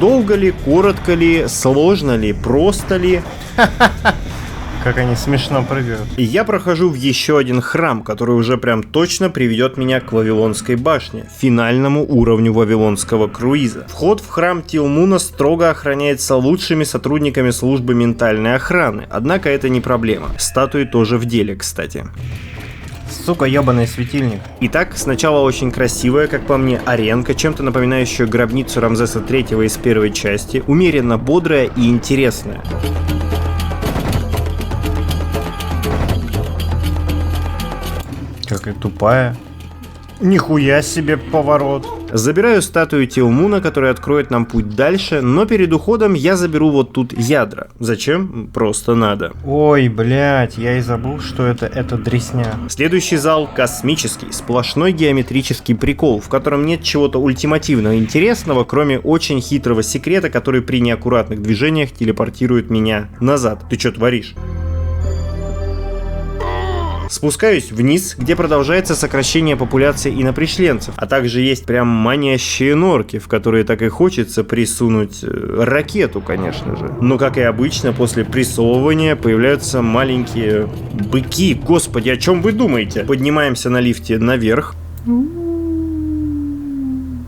Долго ли, коротко ли, сложно ли, просто ли? Как они смешно прыгают. И я прохожу в еще один храм, который уже прям точно приведет меня к Вавилонской башне, финальному уровню Вавилонского круиза. Вход в храм Тилмуна строго охраняется лучшими сотрудниками службы ментальной охраны, однако это не проблема. Статуи тоже в деле, кстати. Сука, ебаный светильник. Итак, сначала очень красивая, как по мне, аренка, чем-то напоминающая гробницу Рамзеса III из первой части, умеренно бодрая и интересная. Какая тупая. Нихуя себе поворот. Забираю статую Тилмуна, которая откроет нам путь дальше, но перед уходом я заберу вот тут ядра. Зачем? Просто надо. Ой, блядь, я и забыл, что это дресня. Следующий зал космический, сплошной геометрический прикол, в котором нет чего-то ультимативно интересного, кроме очень хитрого секрета, который при неаккуратных движениях телепортирует меня назад. Ты что творишь? Спускаюсь вниз, где продолжается сокращение популяции инопришленцев, а также есть прям манящие норки, в которые так и хочется присунуть ракету, конечно же. Но, как и обычно, после прессовывания появляются маленькие быки. Господи, о чем вы думаете? Поднимаемся на лифте наверх.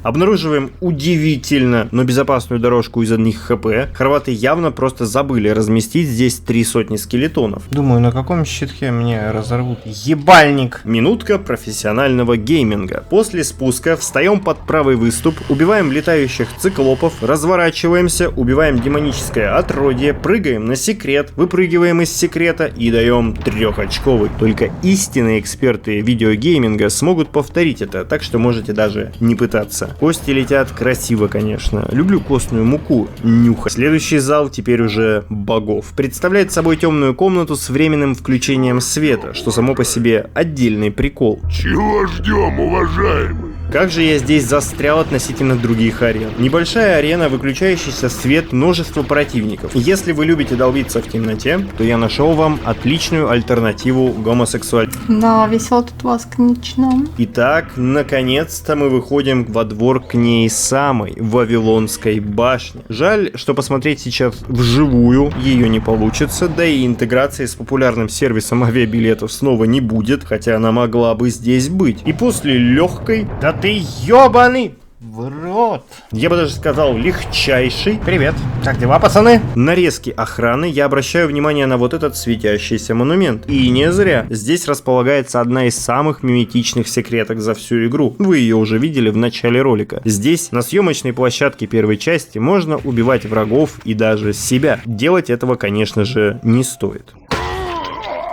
Обнаруживаем удивительно, но безопасную дорожку из одних ХП. Хорваты явно просто забыли разместить здесь 300 скелетонов. Думаю, на каком щитке мне разорвут ебальник. Минутка профессионального гейминга. После спуска встаем под правый выступ, убиваем летающих циклопов, разворачиваемся, убиваем демоническое отродье, прыгаем на секрет, выпрыгиваем из секрета и даем 3-очковый. Только истинные эксперты видеогейминга смогут повторить это, так что можете даже не пытаться. Кости летят красиво, конечно. Люблю костную муку нюхать. Следующий зал теперь уже богов. Представляет собой темную комнату с временным включением света, что само по себе отдельный прикол. Чего ждем, уважаемый? Как же я здесь застрял относительно других арен. Небольшая арена, выключающийся свет, множество противников. Если вы любите долбиться в темноте, то я нашел вам отличную альтернативу гомосексуализму. Да, весело тут у вас, конечно. Итак, наконец-то мы выходим во двор к ней самой, Вавилонской башне. Жаль, что посмотреть сейчас вживую ее не получится, да и интеграции с популярным сервисом авиабилетов снова не будет, хотя она могла бы здесь быть. И после легкой... Да ты ёбаный в рот. Я бы даже сказал, легчайший. Привет, как дела, пацаны? Нарезки охраны я обращаю внимание на вот этот светящийся монумент. И не зря. Здесь располагается одна из самых миметичных секреток за всю игру. Вы ее уже видели в начале ролика. Здесь, на съемочной площадке первой части, можно убивать врагов и даже себя. Делать этого, конечно же, не стоит.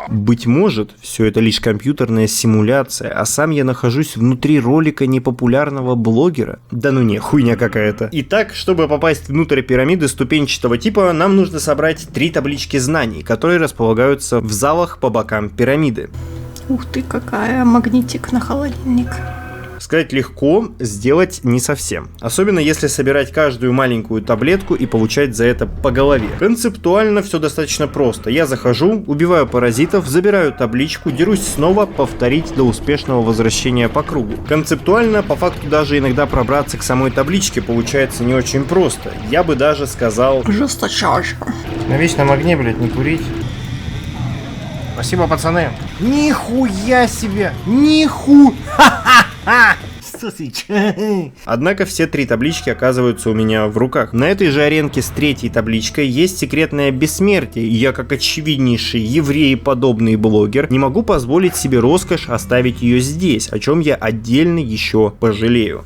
Быть может, все это лишь компьютерная симуляция, а сам я нахожусь внутри ролика непопулярного блогера. Да ну не, хуйня какая-то. Итак, чтобы попасть внутрь пирамиды ступенчатого типа, нам нужно собрать 3 таблички знаний, которые располагаются в залах по бокам пирамиды. Ух ты, какая магнитик на холодильник. Сказать легко, сделать не совсем. Особенно если собирать каждую маленькую таблетку и получать за это по голове. Концептуально все достаточно просто. Я захожу, убиваю паразитов, забираю табличку, дерусь снова, повторить до успешного возвращения по кругу. Концептуально, по факту, даже иногда пробраться к самой табличке получается не очень просто. Я бы даже сказал... Жесточайше. На вечном огне, блядь, не курить. Спасибо, пацаны. Нихуя себе! Ха-ха-ха! Что сейчас? Однако все 3 таблички оказываются у меня в руках. На этой же аренке с 3-й табличкой есть секретное бессмертие. И я, как очевиднейший еврееподобный блогер, не могу позволить себе роскошь оставить ее здесь, о чем я отдельно еще пожалею.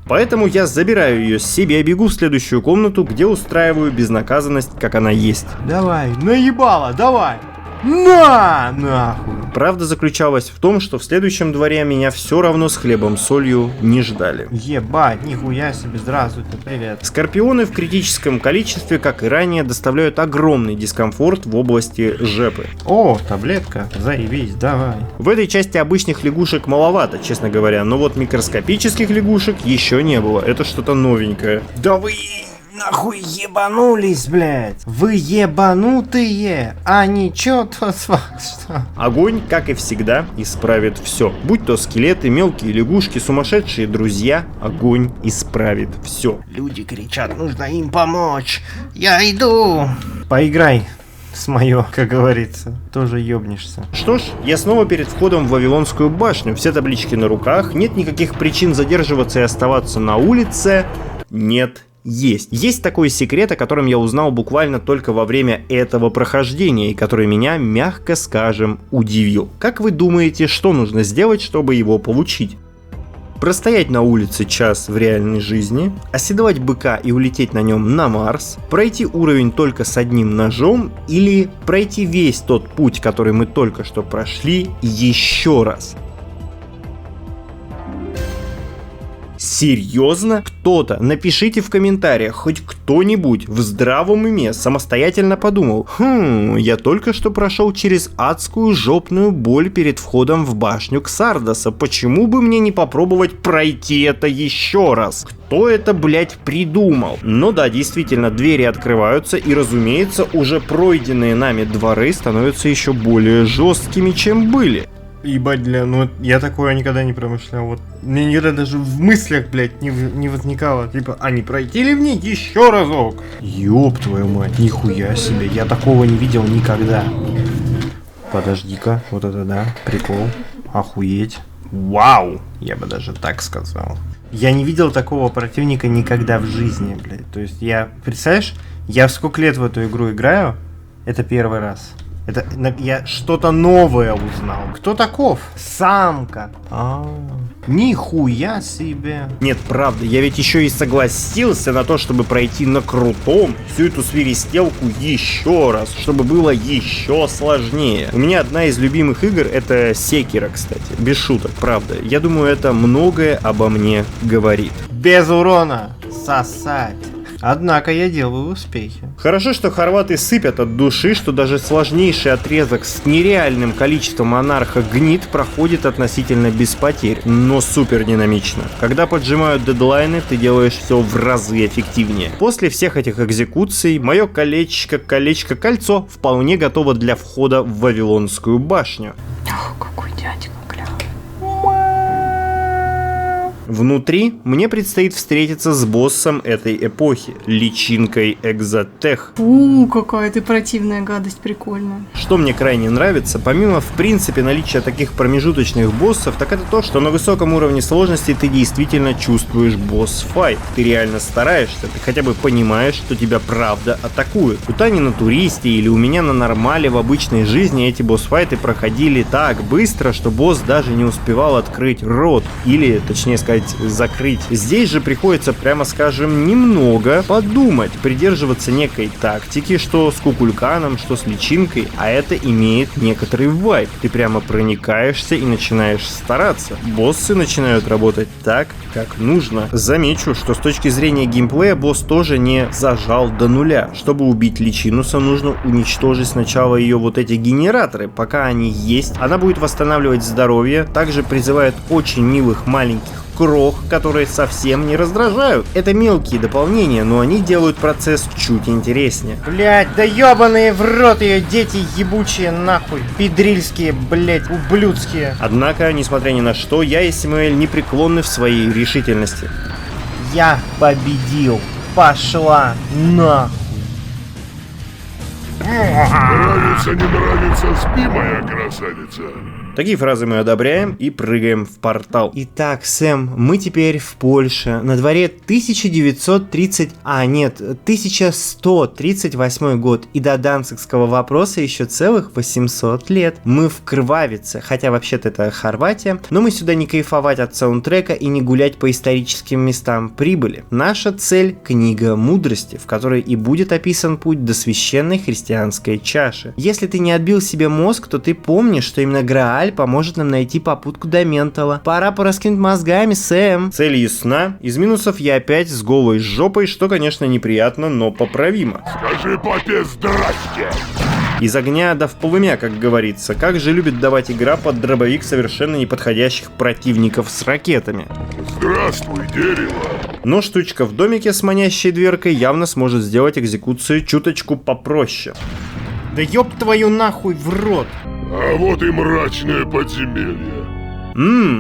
Поэтому я забираю ее себе, бегу в следующую комнату, где устраиваю безнаказанность, как она есть. Давай, наебало, давай! На, нахуй! Правда заключалась в том, что в следующем дворе меня все равно с хлебом-солью не ждали. Ебать, нихуя себе, здравствуйте, привет. Скорпионы в критическом количестве, как и ранее, доставляют огромный дискомфорт в области жепы. О, таблетка, заебись, давай. В этой части обычных лягушек маловато, честно говоря, но вот микроскопических лягушек еще не было, это что-то новенькое. Да вы нахуй ебанулись, блядь. Вы ебанутые, а не чё тот факт, что... Огонь, как и всегда, исправит все. Будь то скелеты, мелкие лягушки, сумасшедшие друзья, огонь исправит все. Люди кричат, нужно им помочь. Я иду. Поиграй с моё, как говорится, тоже ёбнешься. Что ж, я снова перед входом в Вавилонскую башню. Все таблички на руках, нет никаких причин задерживаться и оставаться на улице. Нет. Есть такой секрет, о котором я узнал буквально только во время этого прохождения, и который меня, мягко скажем, удивил. Как вы думаете, что нужно сделать, чтобы его получить? Простоять на улице час в реальной жизни, оседлать быка и улететь на нем на Марс, пройти уровень только с одним ножом или пройти весь тот путь, который мы только что прошли, еще раз? Серьезно? Кто-то, напишите в комментариях, хоть кто-нибудь в здравом уме самостоятельно подумал: я только что прошел через адскую жопную боль перед входом в башню Ксардоса, почему бы мне не попробовать пройти это еще раз? Кто это, блять, придумал? Ну да, действительно, двери открываются, и, разумеется, уже пройденные нами дворы становятся еще более жесткими, чем были. Ебать, бля, ну я такое никогда не промышлял. Вот мне никогда даже в мыслях, блядь, не возникало. Типа, а не пройти ли в них еще разок? Ёб твою мать, нихуя себе, я такого не видел никогда. Подожди-ка, вот это да, прикол, охуеть. Вау, я бы даже так сказал. Я не видел такого противника никогда в жизни, блядь. То есть я, представляешь, я сколько лет в эту игру играю, это первый раз. Это я что-то новое узнал. Кто таков? Самка. Нихуя себе. Нет, правда, я ведь еще и согласился на то, чтобы пройти на крутом всю эту свиристелку еще раз, чтобы было еще сложнее. У меня одна из любимых игр — это Секиро, кстати. Без шуток, правда. Я думаю, это многое обо мне говорит. Без урона сосать. Однако я делаю успехи. Хорошо, что хорваты сыпят от души, что даже сложнейший отрезок с нереальным количеством монарха гнит проходит относительно без потерь, но супер динамично. Когда поджимают дедлайны, ты делаешь все в разы эффективнее. После всех этих экзекуций, мое кольцо вполне готово для входа в Вавилонскую башню. Ох, какой дядька, гля. Внутри мне предстоит встретиться с боссом этой эпохи, личинкой Экзотех. Какая ты противная гадость, прикольная. Что мне крайне нравится, помимо в принципе наличия таких промежуточных боссов, так это то, что на высоком уровне сложности ты действительно чувствуешь босс-файт. Ты реально стараешься, ты хотя бы понимаешь, что тебя правда атакуют. У Тани на туристе или у меня на нормале в обычной жизни эти босс-файты проходили так быстро, что босс даже не успевал открыть рот, или, точнее сказать, закрыть. Здесь же приходится, прямо скажем, немного подумать, придерживаться некой тактики, что с Кукульканом, что с личинкой, а это имеет некоторый вайб. Ты прямо проникаешься и начинаешь стараться. Боссы начинают работать так, как нужно. Замечу, что с точки зрения геймплея босс тоже не зажал до нуля. Чтобы убить Личинуса, нужно уничтожить сначала ее вот эти генераторы. Пока они есть, она будет восстанавливать здоровье, также призывает очень милых маленьких крох, которые совсем не раздражают. Это мелкие дополнения, но они делают процесс чуть интереснее. Блять, да ебаные в рот ее дети ебучие нахуй. Педрильские, блять, ублюдские. Однако, несмотря ни на что, я и Самуэль непреклонны в своей решительности. Я победил. Пошла нахуй. Нравится, не нравится, спи, моя красавица. Такие фразы мы одобряем и прыгаем в портал. Итак, Сэм, мы теперь в Польше. На дворе 1138 год. И до данцигского вопроса еще целых 800 лет. Мы в Крвавице, хотя вообще-то это Хорватия. Но мы сюда не кайфовать от саундтрека и не гулять по историческим местам прибыли. Наша цель — книга мудрости, в которой и будет описан путь до священной христианской чаши. Если ты не отбил себе мозг, то ты помнишь, что именно Грааль поможет нам найти попутку до Ментала. Пора пораскинуть мозгами, Сэм. Цель ясна. Из минусов я опять с голой жопой, что, конечно, неприятно, но поправимо. Скажи папе здрасте. Из огня до в полымя, как говорится. Как же любит давать игра под дробовик совершенно неподходящих противников с ракетами. Здравствуй, дерево. Но штучка в домике с манящей дверкой явно сможет сделать экзекуцию чуточку попроще. Да ёб твою нахуй в рот. А вот и мрачное подземелье.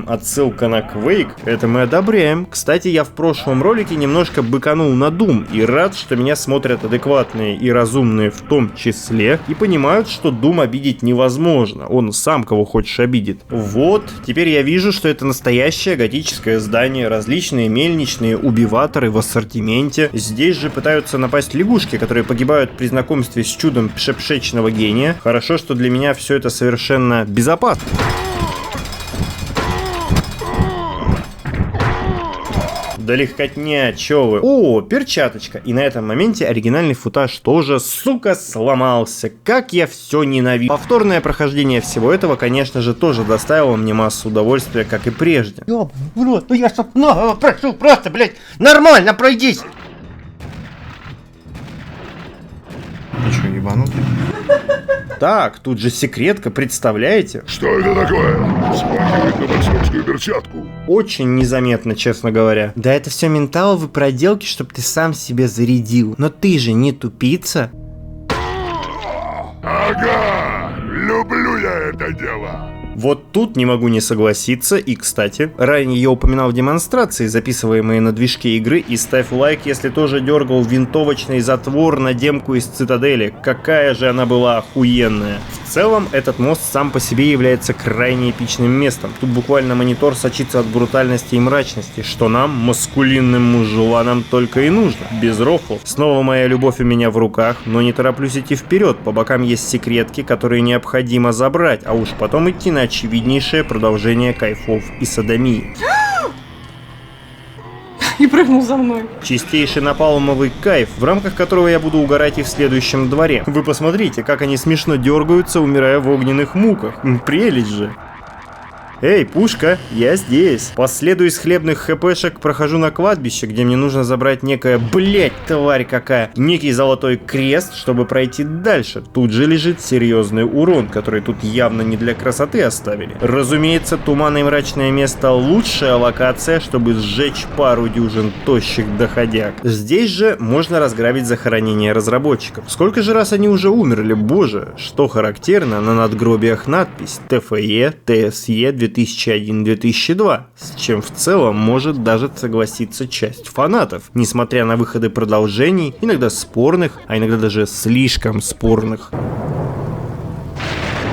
Отсылка на Quake, это мы одобряем. Кстати, я в прошлом ролике немножко быканул на Doom и рад, что меня смотрят адекватные и разумные в том числе, и понимают, что Doom обидеть невозможно, он сам кого хочешь обидит. Вот, теперь я вижу, что это настоящее готическое здание, различные мельничные убиваторы в ассортименте. Здесь же пытаются напасть лягушки, которые погибают при знакомстве с чудом пшепшечного гения. Хорошо, что для меня все это совершенно безопасно. Да легкотня, чё вы. О, перчаточка. И на этом моменте оригинальный футаж тоже, сука, сломался. Как я все ненавижу. Повторное прохождение всего этого, конечно же, тоже доставило мне массу удовольствия, как и прежде. Ёбаный в рот, ну я чтоб много прошу, просто, блять, нормально пройдись. Ты чё, ебанутый? Так, тут же секретка, представляете? Что это такое? Смахивает на боксерскую перчатку. Очень незаметно, честно говоря. Да это все менталовые проделки, чтобы ты сам себе зарядил. Но ты же не тупица. Ага, люблю я это дело. Вот тут не могу не согласиться, и, кстати, ранее я упоминал в демонстрации, записываемые на движке игры, и ставь лайк, если тоже дергал винтовочный затвор на демку из Цитадели. Какая же она была охуенная. В целом, этот мост сам по себе является крайне эпичным местом. Тут буквально монитор сочится от брутальности и мрачности, что нам, маскулинным мужеланам, только и нужно. Без рофл. Снова моя любовь у меня в руках, но не тороплюсь идти вперед. По бокам есть секретки, которые необходимо забрать, а уж потом идти на очевиднейшее продолжение кайфов и содомии. И прыгнул за мной. Чистейший напалмовый кайф, в рамках которого я буду угорать и в следующем дворе. Вы посмотрите, как они смешно дергаются, умирая в огненных муках. Прелесть же. Эй, пушка, я здесь. По следу из хлебных хпшек прохожу на кладбище, где мне нужно забрать некое, блять, тварь какая, некий золотой крест, чтобы пройти дальше. Тут же лежит серьезный урон, который тут явно не для красоты оставили. Разумеется, туманное и мрачное место лучшая локация, чтобы сжечь пару дюжин тощих доходяг. Здесь же можно разграбить захоронение разработчиков. Сколько же раз они уже умерли, боже. Что характерно, на надгробиях надпись TFE, TSE 2001-2002, с чем в целом может даже согласиться часть фанатов, несмотря на выходы продолжений, иногда спорных, а иногда даже слишком спорных.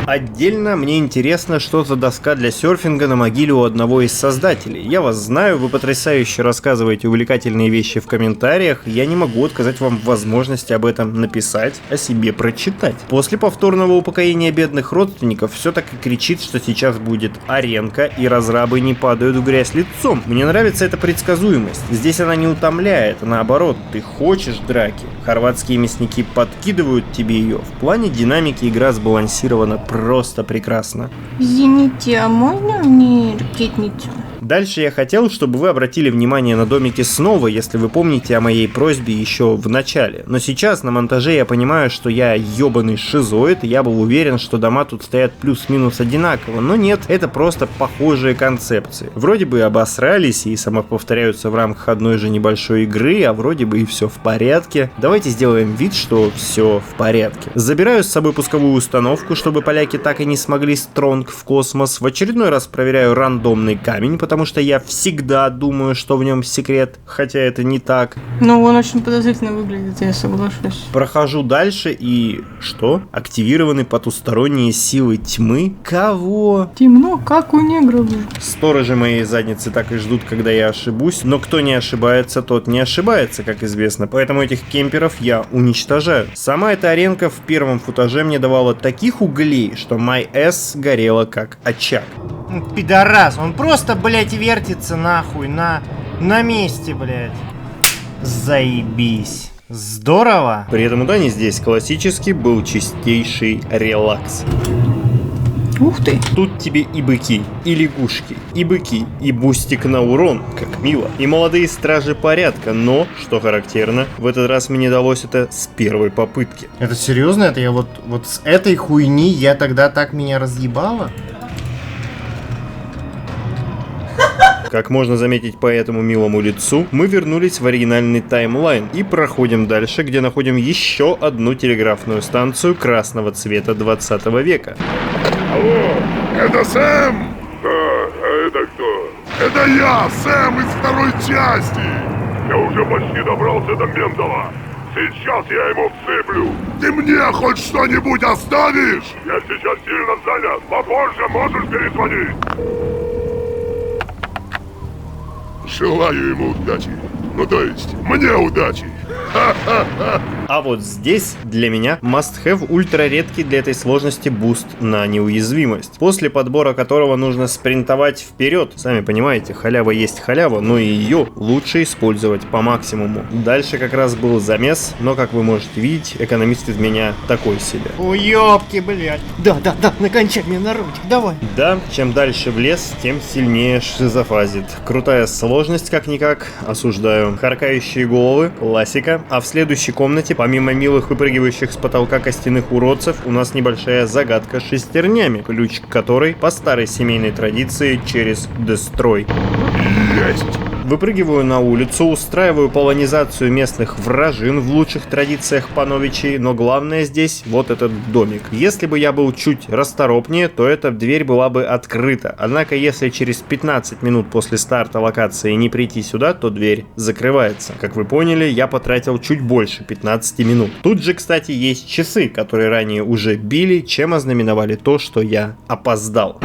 Отдельно мне интересно, что за доска для серфинга на могиле у одного из создателей. Я вас знаю, вы потрясающе рассказываете увлекательные вещи в комментариях, я не могу отказать вам в возможности об этом написать, о себе прочитать. После повторного упокоения бедных родственников все так и кричит, что сейчас будет аренка и разрабы не падают в грязь лицом. Мне нравится эта предсказуемость. Здесь она не утомляет, а наоборот, ты хочешь драки. Хорватские мясники подкидывают тебе ее. В плане динамики игра сбалансирована просто прекрасно. Извините, а можно мне ракетницу? Дальше я хотел, чтобы вы обратили внимание на домики снова, если вы помните о моей просьбе еще в начале. Но сейчас на монтаже я понимаю, что я ебаный шизоид, и я был уверен, что дома тут стоят плюс-минус одинаково. Но нет, это просто похожие концепции. Вроде бы обосрались и самоповторяются в рамках одной же небольшой игры, а вроде бы и все в порядке. Давайте сделаем вид, что все в порядке. Забираю с собой пусковую установку, чтобы поляки так и не смогли стронг в космос. В очередной раз проверяю рандомный камень, потому что я всегда думаю, что в нем секрет, хотя это не так. Ну, он очень подозрительно выглядит, я соглашусь. Прохожу дальше и... Что? Активированы потусторонние силы тьмы? Кого? Темно, как у негров. Сторожи моей задницы так и ждут, когда я ошибусь, но кто не ошибается, тот не ошибается, как известно, поэтому этих кемперов я уничтожаю. Сама эта аренка в первом футаже мне давала таких углей, что my ass горела как очаг. Пидорас, он просто, блять, вертится нахуй на месте, блять. Заебись. Здорово. При этом у Дани здесь классически был чистейший релакс. Ух ты. Тут тебе и быки, и лягушки, и быки, и бустик на урон, как мило, и молодые стражи порядка, но, что характерно, в этот раз мне далось это с первой попытки. Это серьезно? Это я вот с этой хуйни я тогда так меня разъебало? Как можно заметить по этому милому лицу, мы вернулись в оригинальный таймлайн и проходим дальше, где находим еще одну телеграфную станцию красного цвета 20 века. Алло, это Сэм? Да, а это кто? Это я, Сэм из второй части. Я уже почти добрался до Мендела. Сейчас я ему всыплю. Ты мне хоть что-нибудь оставишь? Я сейчас сильно занят. Попозже можешь перезвонить. Желаю ему удачи. Ну то есть, мне удачи. А вот здесь для меня must-have ультра редкий для этой сложности буст на неуязвимость, после подбора которого нужно спринтовать вперед. Сами понимаете, халява есть халява, но и ее лучше использовать по максимуму. Дальше как раз был замес, но как вы можете видеть, экономист из меня такой себе. Уёбки, блядь. Да, накончай мне наротик, давай. Да, чем дальше в лес, тем сильнее шизофазит. Крутая сложность как-никак, осуждаю. Харкающие головы, классика. А в следующей комнате, помимо милых выпрыгивающих с потолка костяных уродцев, у нас небольшая загадка с шестернями, ключ к которой по старой семейной традиции через Destroy. Есть! Выпрыгиваю на улицу, устраиваю полонизацию местных вражин в лучших традициях пановичей, но главное здесь вот этот домик. Если бы я был чуть расторопнее, то эта дверь была бы открыта. Однако, если через 15 минут после старта локации не прийти сюда, то дверь закрывается. Как вы поняли, я потратил чуть больше 15 минут. Тут же, кстати, есть часы, которые ранее уже били, чем ознаменовали то, что я опоздал.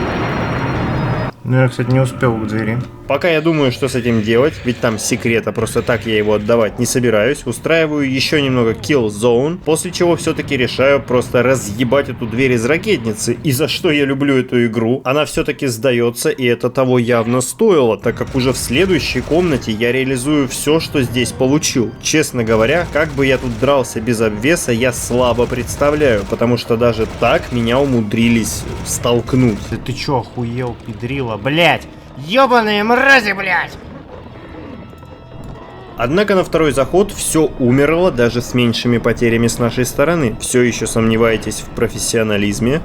Ну, я, кстати, не успел к двери. Пока я думаю, что с этим делать, ведь там секрет, а просто так я его отдавать не собираюсь, устраиваю еще немного kill zone, после чего все-таки решаю просто разъебать эту дверь из ракетницы. И за что я люблю эту игру? Она все-таки сдается, и это того явно стоило, так как уже в следующей комнате я реализую все, что здесь получил. Честно говоря, как бы я тут дрался без обвеса, я слабо представляю, потому что даже так меня умудрились столкнуть. Ты чё, охуел, педрила, блять? Ёбаные мрази, блять! Однако на второй заход все умерло даже с меньшими потерями с нашей стороны. Все еще сомневаетесь в профессионализме?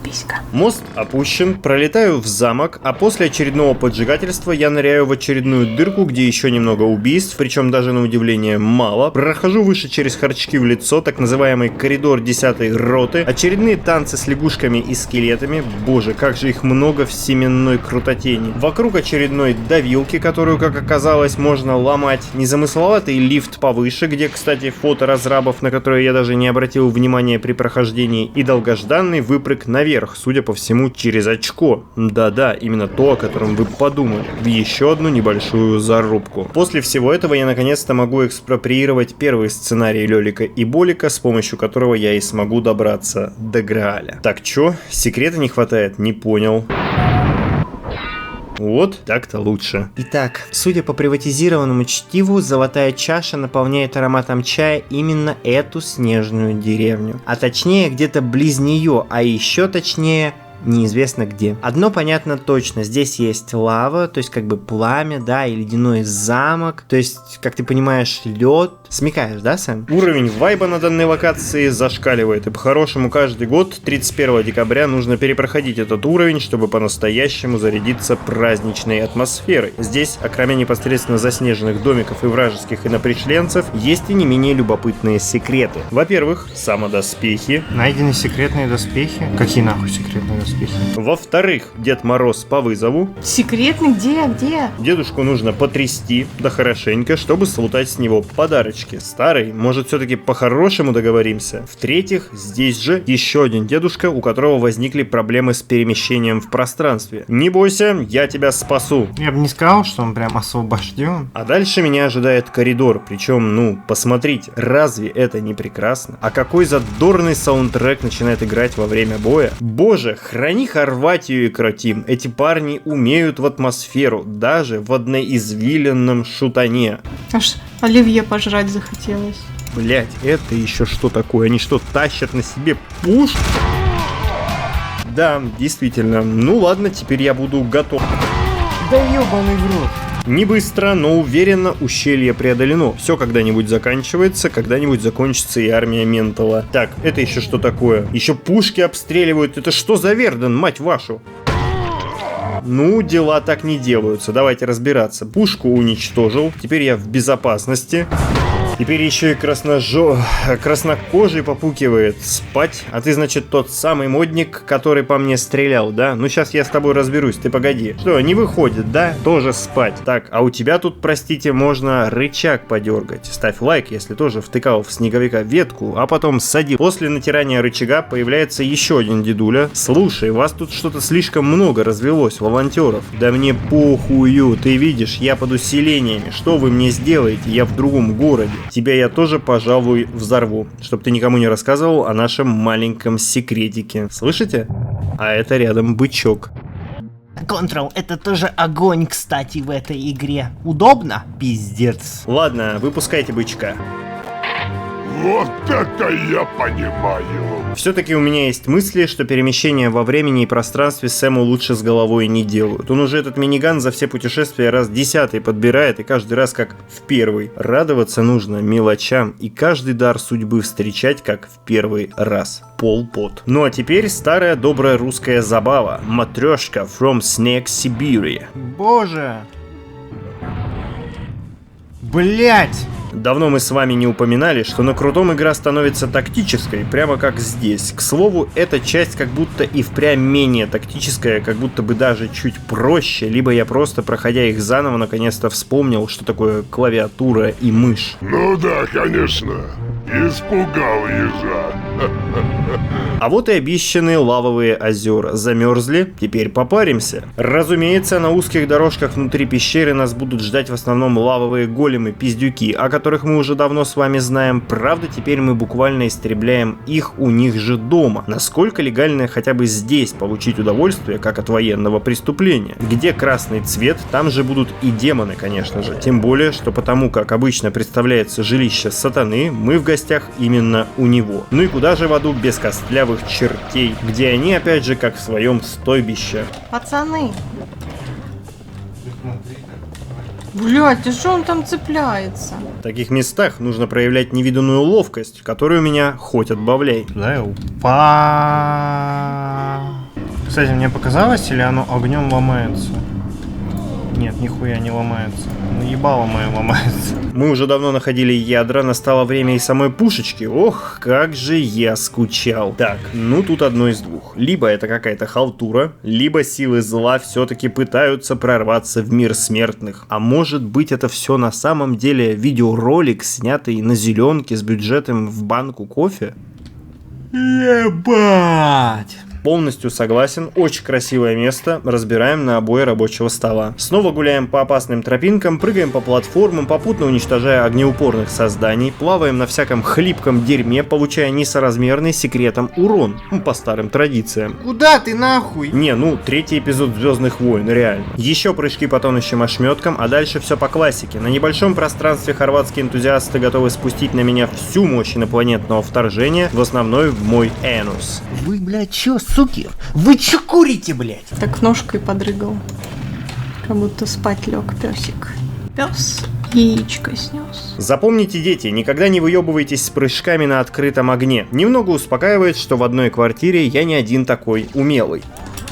Писька. Мост опущен, пролетаю в замок, а после очередного поджигательства я ныряю в очередную дырку, где еще немного убийств, причем даже на удивление мало. Прохожу выше через харчки в лицо, так называемый коридор 10-й роты, очередные танцы с лягушками и скелетами, боже, как же их много в семенной крутотени. Вокруг очередной давилки, которую, как оказалось, можно ломать, незамысловатый лифт повыше, где, кстати, фото разрабов, на которые я даже не обратил внимания при прохождении, и долгожданный выпрыг наверх. Судя по всему, через очко. Да-да, именно то, о котором вы подумали. В еще одну небольшую зарубку. После всего этого я наконец-то могу экспроприировать первый сценарий Лёлика и Болика, с помощью которого я и смогу добраться до Грааля. Так, чё? Секрета не хватает? Не понял. Вот, так-то лучше. Итак, судя по приватизированному чтиву, золотая чаша наполняет ароматом чая именно эту снежную деревню. А точнее, где-то близ нее, а еще точнее, неизвестно где. Одно понятно точно, здесь есть лава, то есть как бы пламя, да, и ледяной замок, то есть, как ты понимаешь, лед. Смекаешь, да, Сэм? Уровень вайба на данной локации зашкаливает, и по-хорошему каждый год 31 декабря нужно перепроходить этот уровень, чтобы по-настоящему зарядиться праздничной атмосферой. Здесь, окромя непосредственно заснеженных домиков и вражеских инопришленцев, есть и не менее любопытные секреты. Во-первых, самодоспехи. Найдены секретные доспехи? Какие нахуй секретные доспехи? Во-вторых, Дед Мороз по вызову. Секретный где? Где? Дедушку нужно потрясти, да хорошенько, чтобы слутать с него подарочки. Старый, может, все-таки по-хорошему договоримся. В-третьих, здесь же еще один дедушка, у которого возникли проблемы с перемещением в пространстве. Не бойся, я тебя спасу. Я бы не сказал, что он прям освобожден. А дальше меня ожидает коридор, причем, ну, посмотрите, разве это не прекрасно? А какой задорный саундтрек начинает играть во время боя? Боже, храни Хорватию и Кротим, эти парни умеют в атмосферу, даже в одноизвиленном шутане. Аж оливье пожрать захотелось. Блять, это еще что такое? Они что, тащат на себе пушку? Да, действительно. Ну ладно, теперь я буду готов. Да ебаный в рот. Не быстро, но уверенно ущелье преодолено. Все когда-нибудь заканчивается, когда-нибудь закончится и армия Ментала. Так, это еще что такое? Еще пушки обстреливают. Это что за Верден, мать вашу? Ну, дела так не делаются. Давайте разбираться. Пушку уничтожил. Теперь я в безопасности. Теперь еще и краснокожий попукивает. Спать? А ты, значит, тот самый модник, который по мне стрелял, да? Ну, сейчас я с тобой разберусь, ты погоди. Что, не выходит, да? Тоже спать. Так, а у тебя тут, простите, можно рычаг подергать. Ставь лайк, если тоже втыкал в снеговика ветку, а потом садил. После натирания рычага появляется еще один дедуля. Слушай, вас тут что-то слишком много развелось, волонтеров. Да мне похую, ты видишь, я под усилениями. Что вы мне сделаете? Я в другом городе. Тебя я тоже, пожалуй, взорву, чтобы ты никому не рассказывал о нашем маленьком секретике. Слышите? А это рядом бычок. Control, это тоже огонь, кстати, в этой игре. Удобно? Пиздец. Ладно, выпускайте бычка. Вот это я понимаю. Все-таки у меня есть мысли, что перемещение во времени и пространстве Сэму лучше с головой не делают. Он уже этот миниган за все путешествия раз 10-й подбирает, и каждый раз как в первый. Радоваться нужно мелочам и каждый дар судьбы встречать как в первый раз. Пол Пот. Ну а теперь старая добрая русская забава. Матрешка from Snake Siberia. Боже. Блять. Давно мы с вами не упоминали, что на крутом игра становится тактической, прямо как здесь. К слову, эта часть как будто и впрямь менее тактическая, как будто бы даже чуть проще, либо я просто, проходя их заново, наконец-то вспомнил, что такое клавиатура и мышь. Ну да, конечно. Испугал ежа. А вот и обещанные лавовые озера. Замерзли? Теперь попаримся. Разумеется, на узких дорожках внутри пещеры нас будут ждать в основном лавовые големы-пиздюки, о которых мы уже давно с вами знаем. Правда, теперь мы буквально истребляем их у них же дома. Насколько легально хотя бы здесь получить удовольствие, как от военного преступления? Где красный цвет, там же будут и демоны, конечно же. Тем более, что потому как обычно представляется жилище сатаны, мы в гостях именно у него. Ну и куда же в аду без костлявых чертей, где они опять же как в своем стойбище. Пацаны. Блядь, да что он там цепляется? В таких местах нужно проявлять невиданную ловкость, которую у меня хоть отбавляй. Да, Кстати, мне показалось, или оно огнем ломается? Нет, нихуя не ломается. Наебало мое ломается. Мы уже давно находили ядра, настало время и самой пушечки. Ох, как же я скучал. Так, ну тут одно из двух. Либо это какая-то халтура, либо силы зла все-таки пытаются прорваться в мир смертных. А может быть это все на самом деле видеоролик, снятый на зеленке с бюджетом в банку кофе? Ебать! Полностью согласен, очень красивое место, разбираем на обои рабочего стола. Снова гуляем по опасным тропинкам, прыгаем по платформам, попутно уничтожая огнеупорных созданий, плаваем на всяком хлипком дерьме, получая несоразмерный секретом урон, по старым традициям. Куда ты нахуй? Не, ну, третий эпизод Звездных войн, реально. Еще прыжки по тонущим ошметкам, а дальше все по классике. На небольшом пространстве хорватские энтузиасты готовы спустить на меня всю мощь инопланетного вторжения, в основной в мой энус. Вы, блядь, чё, суки? Вы чё курите, блядь? Так ножкой подрыгал. Как будто спать лег песик. Пес яичко снес. Запомните, дети, никогда не выебывайтесь с прыжками на открытом огне. Немного успокаивает, что в одной квартире я не один такой умелый.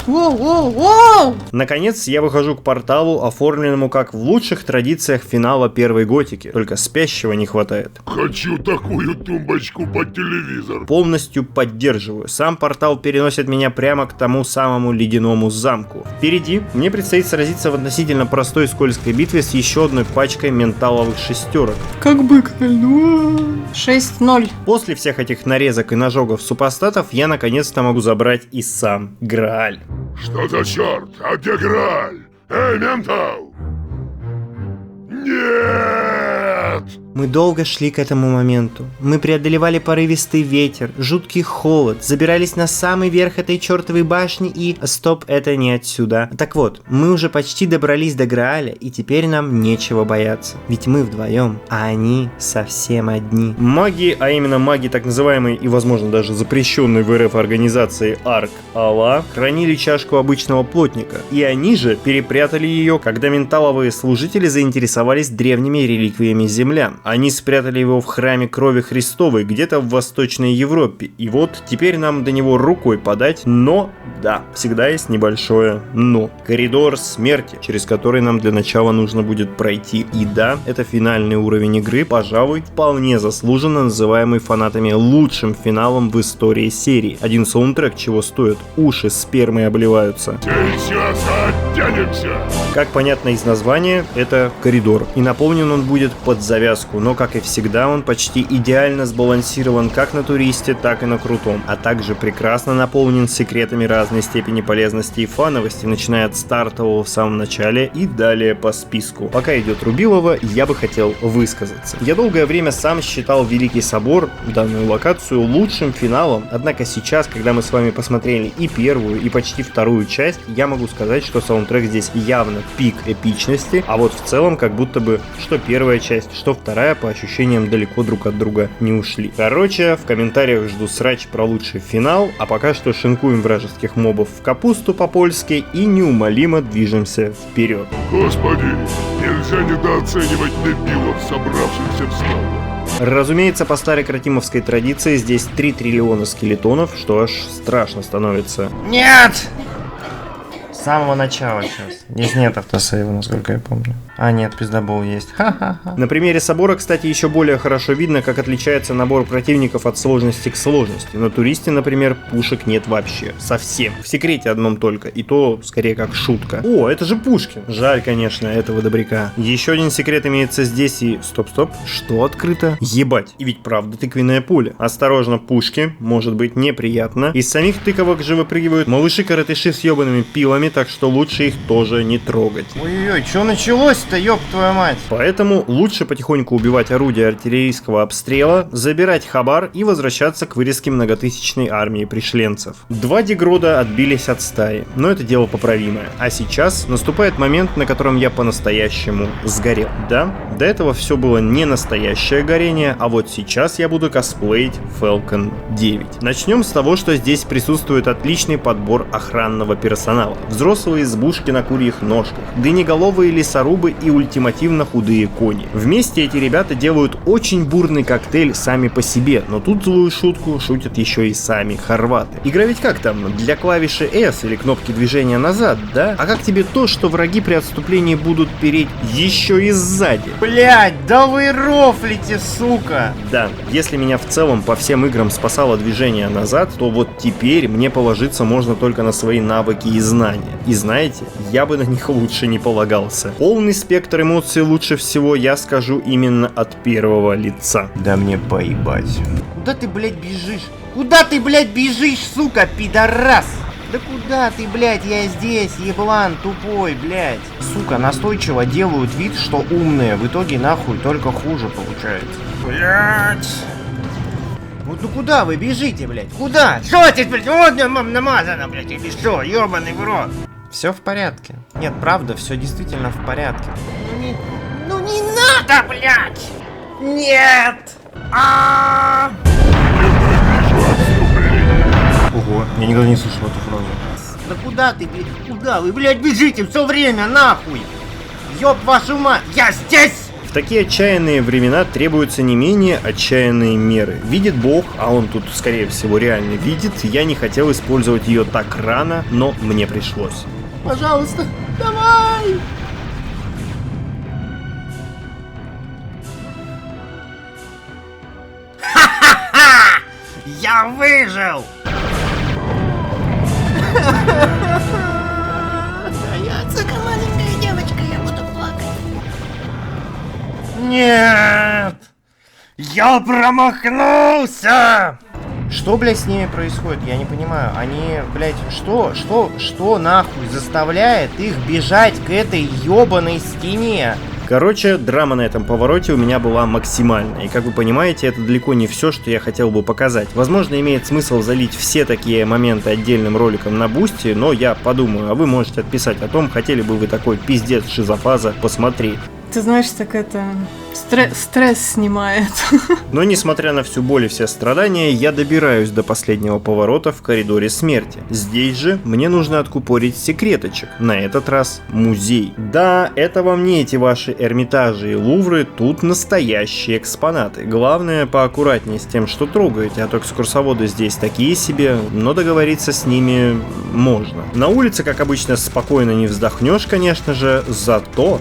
Воу-воу-воу! Наконец, я выхожу к порталу, оформленному как в лучших традициях финала первой готики. Только спящего не хватает. Хочу такую тумбочку под телевизор. Полностью поддерживаю. Сам портал переносит меня прямо к тому самому ледяному замку. Впереди мне предстоит сразиться в относительно простой скользкой битве с еще одной пачкой менталовых шестерок. Как бык на льду. 6-0. После всех этих нарезок и ножогов супостатов я наконец-то могу забрать и сам Грааль. Что за черт? А где Грааль? Эй, ментал! Нет! Мы долго шли к этому моменту. Мы преодолевали порывистый ветер, жуткий холод, забирались на самый верх этой чертовой башни и... Стоп, это не отсюда. Так вот, мы уже почти добрались до Грааля, и теперь нам нечего бояться. Ведь мы вдвоем, а они совсем одни. Маги, а именно маги так называемой и, возможно, даже запрещенной в РФ организации Арк Алла, хранили чашку обычного плотника. И они же перепрятали ее, когда менталовые служители заинтересовались древними реликвиями землян. Они спрятали его в храме крови Христовой, где-то в Восточной Европе. И вот теперь нам до него рукой подать, но, да, всегда есть небольшое но. Коридор смерти, через который нам для начала нужно будет пройти. И да, это финальный уровень игры, пожалуй, вполне заслуженно называемый фанатами лучшим финалом в истории серии. Один саундтрек чего стоит, уши спермой обливаются. Сейчас оттянемся! Как понятно из названия, это коридор. И наполнен он будет под завязку. Но, как и всегда, он почти идеально сбалансирован как на туристе, так и на крутом, а также прекрасно наполнен секретами разной степени полезности и фановости, начиная от стартового в самом начале и далее по списку. Пока идет Рубилова, я бы хотел высказаться. Я долгое время сам считал Великий Собор, данную локацию, лучшим финалом, однако сейчас, когда мы с вами посмотрели и первую, и почти вторую часть, я могу сказать, что саундтрек здесь явно пик эпичности, а вот в целом как будто бы что первая часть, что вторая по ощущениям далеко друг от друга не ушли. Короче, в комментариях жду срач про лучший финал, а пока что шинкуем вражеских мобов в капусту по-польски и неумолимо движемся вперед. Господи, нельзя недооценивать дебилов, собравшихся в стадо. Разумеется, по старой кратимовской традиции здесь 3 триллиона скелетонов, что аж страшно становится. Нет! С самого начала сейчас. Здесь нет автосейва, насколько я помню. А, нет, пиздобол есть. Ха-ха-ха. На примере собора, кстати, еще более хорошо видно, как отличается набор противников от сложности к сложности. На туристе, например, пушек нет вообще. Совсем. В секрете одном только. И то, скорее, как шутка. О, это же Пушкин. Жаль, конечно, этого добряка. Еще один секрет имеется здесь и... Стоп-стоп. Что открыто? Ебать. И ведь правда тыквенное поле. Осторожно, пушки. Может быть неприятно. Из самих тыковок же выпрыгивают малыши-коротыши с ебаными пилами, так что лучше их тоже не трогать. Ой-ой-ой, что началось-то, ёб твою мать? Поэтому лучше потихоньку убивать орудия артиллерийского обстрела, забирать хабар и возвращаться к вырезке многотысячной армии пришленцев. 2 дегрода отбились от стаи, но это дело поправимое. А сейчас наступает момент, на котором я по-настоящему сгорел. Да, до этого все было не настоящее горение, а вот сейчас я буду косплеить Falcon 9. Начнем с того, что здесь присутствует отличный подбор охранного персонала. Взрослые избушки на курьих ножках, дынеголовые лесорубы и ультимативно худые кони. Вместе эти ребята делают очень бурный коктейль сами по себе, но тут злую шутку шутят еще и сами хорваты. Игра ведь как там, для клавиши S или кнопки движения назад, да? А как тебе то, что враги при отступлении будут переть еще и сзади? Блять, да вы рофлите, сука! Да, если меня в целом по всем играм спасало движение назад, то вот теперь мне положиться можно только на свои навыки и знания. И знаете, я бы на них лучше не полагался. Полный спектр эмоций лучше всего я скажу именно от первого лица. Да мне поебать. Куда ты, блядь, бежишь? Куда ты, блядь, бежишь, сука, пидорас? Да куда ты, блядь, я здесь, еблан тупой, блядь. Сука, настойчиво делают вид, что умные, в итоге нахуй только хуже получается. Блядь. Вот ну куда вы бежите, блядь? Куда? Что здесь, блядь? Вот намазано, блядь, или что? Ёбаный в рот. Все в порядке. Нет, правда, все действительно в порядке. Ну не надо, блядь! Нет! Ого, я никогда не слышал эту фразу. Да куда ты, блядь? Куда вы, блядь, бежите все время, нахуй? Ёб вашу мать, я здесь! В такие отчаянные времена требуются не менее отчаянные меры. Видит Бог, а он тут, скорее всего, реально видит, я не хотел использовать ее так рано, но мне пришлось. Пожалуйста, давай! Ха-ха-ха! Я выжил! Сука, маленькая девочка, я буду плакать. Нет! Я промахнулся! Что, блядь, с ними происходит? Я не понимаю. Они, блядь, что нахуй заставляет их бежать к этой ёбаной стене? Короче, драма на этом повороте у меня была максимальная. И как вы понимаете, это далеко не все, что я хотел бы показать. Возможно, имеет смысл залить все такие моменты отдельным роликом на Бусти, но я подумаю, а вы можете отписать о том, хотели бы вы такой пиздец шизофаза посмотреть. Ты знаешь, так это... Стресс снимает. Но несмотря на всю боль и все страдания, я добираюсь до последнего поворота в коридоре смерти. Здесь же мне нужно откупорить секреточек. На этот раз музей. Да, это вам не эти ваши Эрмитажи и Лувры, тут настоящие экспонаты. Главное, поаккуратнее с тем, что трогаете, а то экскурсоводы здесь такие себе, но договориться с ними можно. На улице, как обычно, спокойно не вздохнешь, конечно же, зато...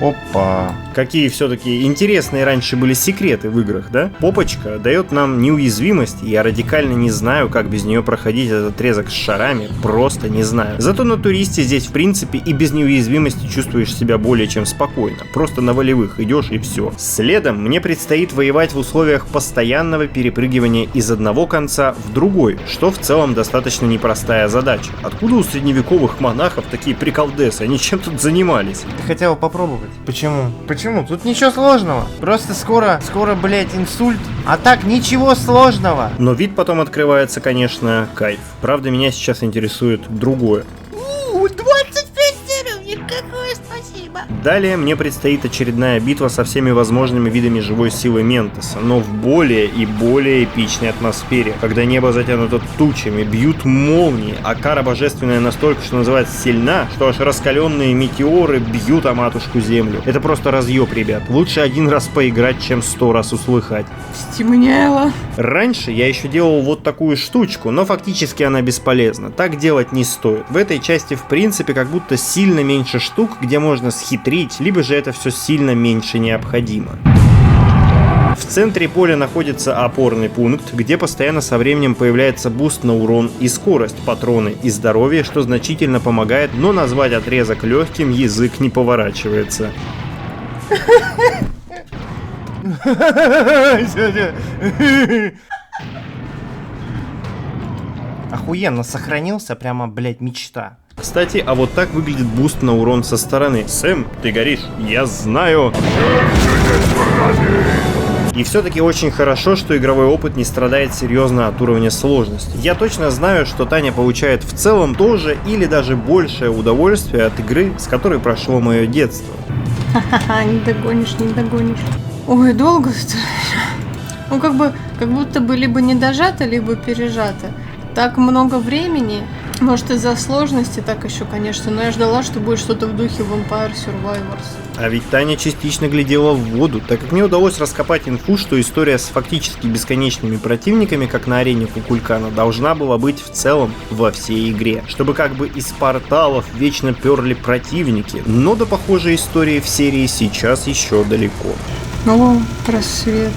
Опа. Какие все-таки интересные раньше были секреты в играх, да? Попочка дает нам неуязвимость, и я радикально не знаю, как без нее проходить этот отрезок с шарами, просто не знаю. Зато на туристе здесь в принципе и без неуязвимости чувствуешь себя более чем спокойно, просто на волевых идешь и все. Следом мне предстоит воевать в условиях постоянного перепрыгивания из одного конца в другой, что в целом достаточно непростая задача. Откуда у средневековых монахов такие приколдесы, они чем тут занимались? Ты хотел попробовать? Почему? Почему? Тут ничего сложного. Просто скоро, блядь, инсульт. А так ничего сложного. Но вид потом открывается, конечно, кайф. Правда, меня сейчас интересует другое. 25 уровней, какое спасибо. Далее мне предстоит очередная битва со всеми возможными видами живой силы Ментоса, но в более и более эпичной атмосфере, когда небо затянуто тучами, бьют молнии, а кара божественная настолько, что называется, сильна, что аж раскаленные метеоры бьют о матушку землю. Это просто разъеб, ребят. Лучше один раз поиграть, чем 100 раз услыхать. Стемнело. Раньше я еще делал вот такую штучку, но фактически она бесполезна. Так делать не стоит. В этой части, в принципе, как будто сильно меньше штук, где можно схитрить, либо же это все сильно меньше необходимо. В центре поля находится опорный пункт, где постоянно со временем появляется буст на урон и скорость, патроны и здоровье, что значительно помогает, но назвать отрезок легким язык не поворачивается. Охуенно сохранился, прямо, блядь, мечта. Кстати, а вот так выглядит буст на урон со стороны. Сэм, ты горишь, я знаю. И все-таки очень хорошо, что игровой опыт не страдает серьезно от уровня сложности. Я точно знаю, что Таня получает в целом тоже или даже большее удовольствие от игры, с которой прошло мое детство. Ха-ха, не догонишь, не догонишь. Ой, долго-то. Ну, как будто бы либо не дожато, либо пережато. Так много времени. Может, из-за сложности так еще, конечно, но я ждала, что будет что-то в духе Vampire Survivors. А ведь Таня частично глядела в воду, так как мне удалось раскопать инфу, что история с фактически бесконечными противниками, как на арене Кукулькана, должна была быть в целом во всей игре. Чтобы как бы из порталов вечно перли противники, но до похожей истории в серии сейчас еще далеко. О, просвет.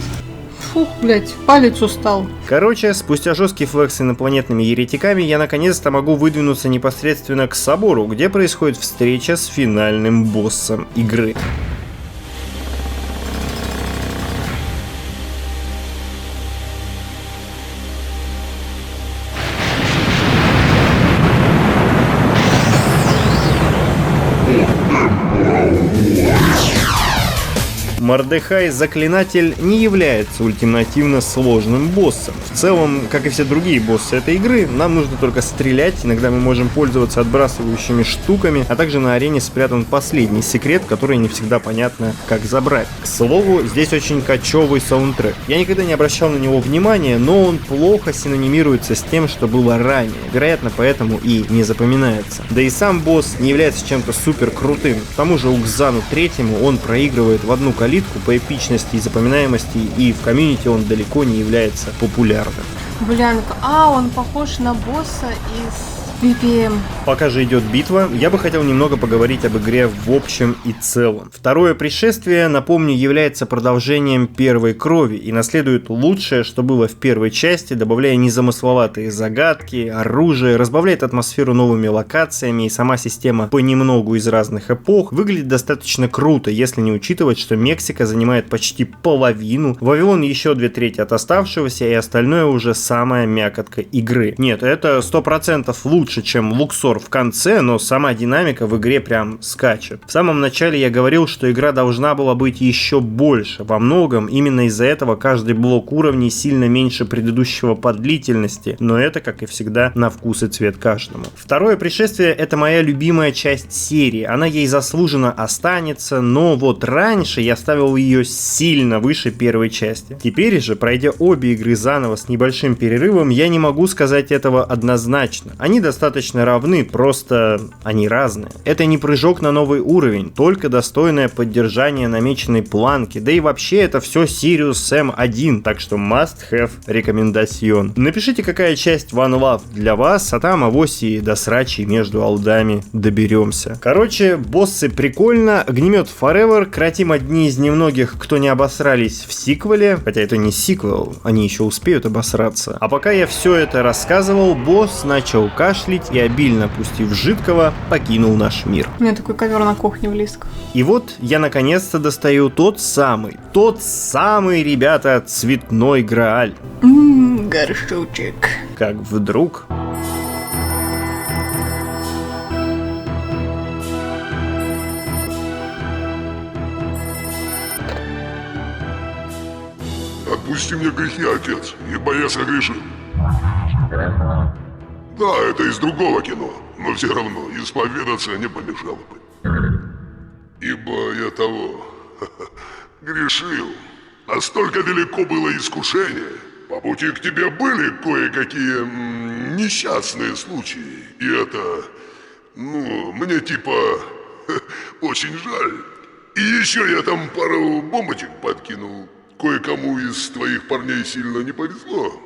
Фух, блять, палец устал. Короче, спустя жесткий флекс с инопланетными еретиками, я наконец-то могу выдвинуться непосредственно к собору, где происходит встреча с финальным боссом игры. Мордехай Заклинатель не является ультимативно сложным боссом. В целом, как и все другие боссы этой игры, нам нужно только стрелять, иногда мы можем пользоваться отбрасывающими штуками, а также на арене спрятан последний секрет, который не всегда понятно, как забрать. К слову, здесь очень качевый саундтрек. Я никогда не обращал на него внимания, но он плохо синонимируется с тем, что было ранее. Вероятно, поэтому и не запоминается. Да и сам босс не является чем-то супер крутым. К тому же Укзану Третьему он проигрывает в одну калитку по эпичности и запоминаемости, и в комьюнити он далеко не является популярным. Блянка, он похож на босса из VPM. Пока же идет битва, я бы хотел немного поговорить об игре в общем и целом. Второе пришествие, напомню, является продолжением первой крови и наследует лучшее, что было в первой части, добавляя незамысловатые загадки, оружие, разбавляет атмосферу новыми локациями, и сама система понемногу из разных эпох выглядит достаточно круто, если не учитывать, что Мексика занимает почти половину, Вавилон еще 2/3 от оставшегося, и остальное уже самая мякотка игры. Нет, это 100% лучше, чем Луксор в конце, но сама динамика в игре прям скачет. В самом начале я говорил, что игра должна была быть еще больше. Во многом именно из-за этого каждый блок уровней сильно меньше предыдущего по длительности, но это, как и всегда, на вкус и цвет каждому. Второе пришествие — это моя любимая часть серии. Она ей заслуженно останется, но вот раньше я ставил ее сильно выше первой части. Теперь же, пройдя обе игры заново с небольшим перерывом, я не могу сказать этого однозначно. Они достаточно равны, просто они разные. Это не прыжок на новый уровень, только достойное поддержание намеченной планки, да и вообще это все Sirius Sam 1, так что must have рекомендацион. Напишите, какая часть One Love для вас, а там авось и до срачей между алдами доберемся. Короче, боссы прикольно, огнемет Forever, кратим одни из немногих, кто не обосрались в сиквеле, хотя это не сиквел, они еще успеют обосраться. А пока я все это рассказывал, босс начал кашлять и, обильно пустив жидкого, покинул наш мир. У меня такой ковер на кухне в Лиск. И вот я наконец-то достаю тот самый, ребята, цветной Грааль. Горшочек. Как вдруг... Отпусти мне грехи, отец, ибо я согрешил. Да, это из другого кино, но все равно исповедаться не помешало бы. ибо я того грешил. Настолько велико было искушение. По пути к тебе были кое-какие несчастные случаи. И это, мне типа очень жаль. И еще я там пару бомбочек подкинул. Кое-кому из твоих парней сильно не повезло.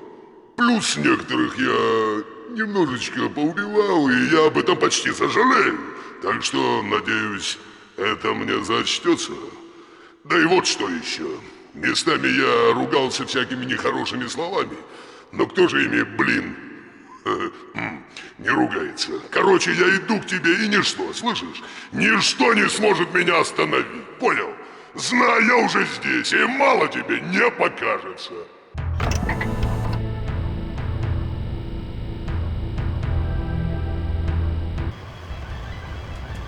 Плюс некоторых я немножечко поубивал, и я об этом почти сожалею. Так что, надеюсь, это мне зачтется. Да и вот что еще. Местами я ругался всякими нехорошими словами. Но кто же ими, не ругается? Короче, я иду к тебе, и ничто, слышишь? Ничто не сможет меня остановить, понял? Знай, я уже здесь, и мало тебе не покажется.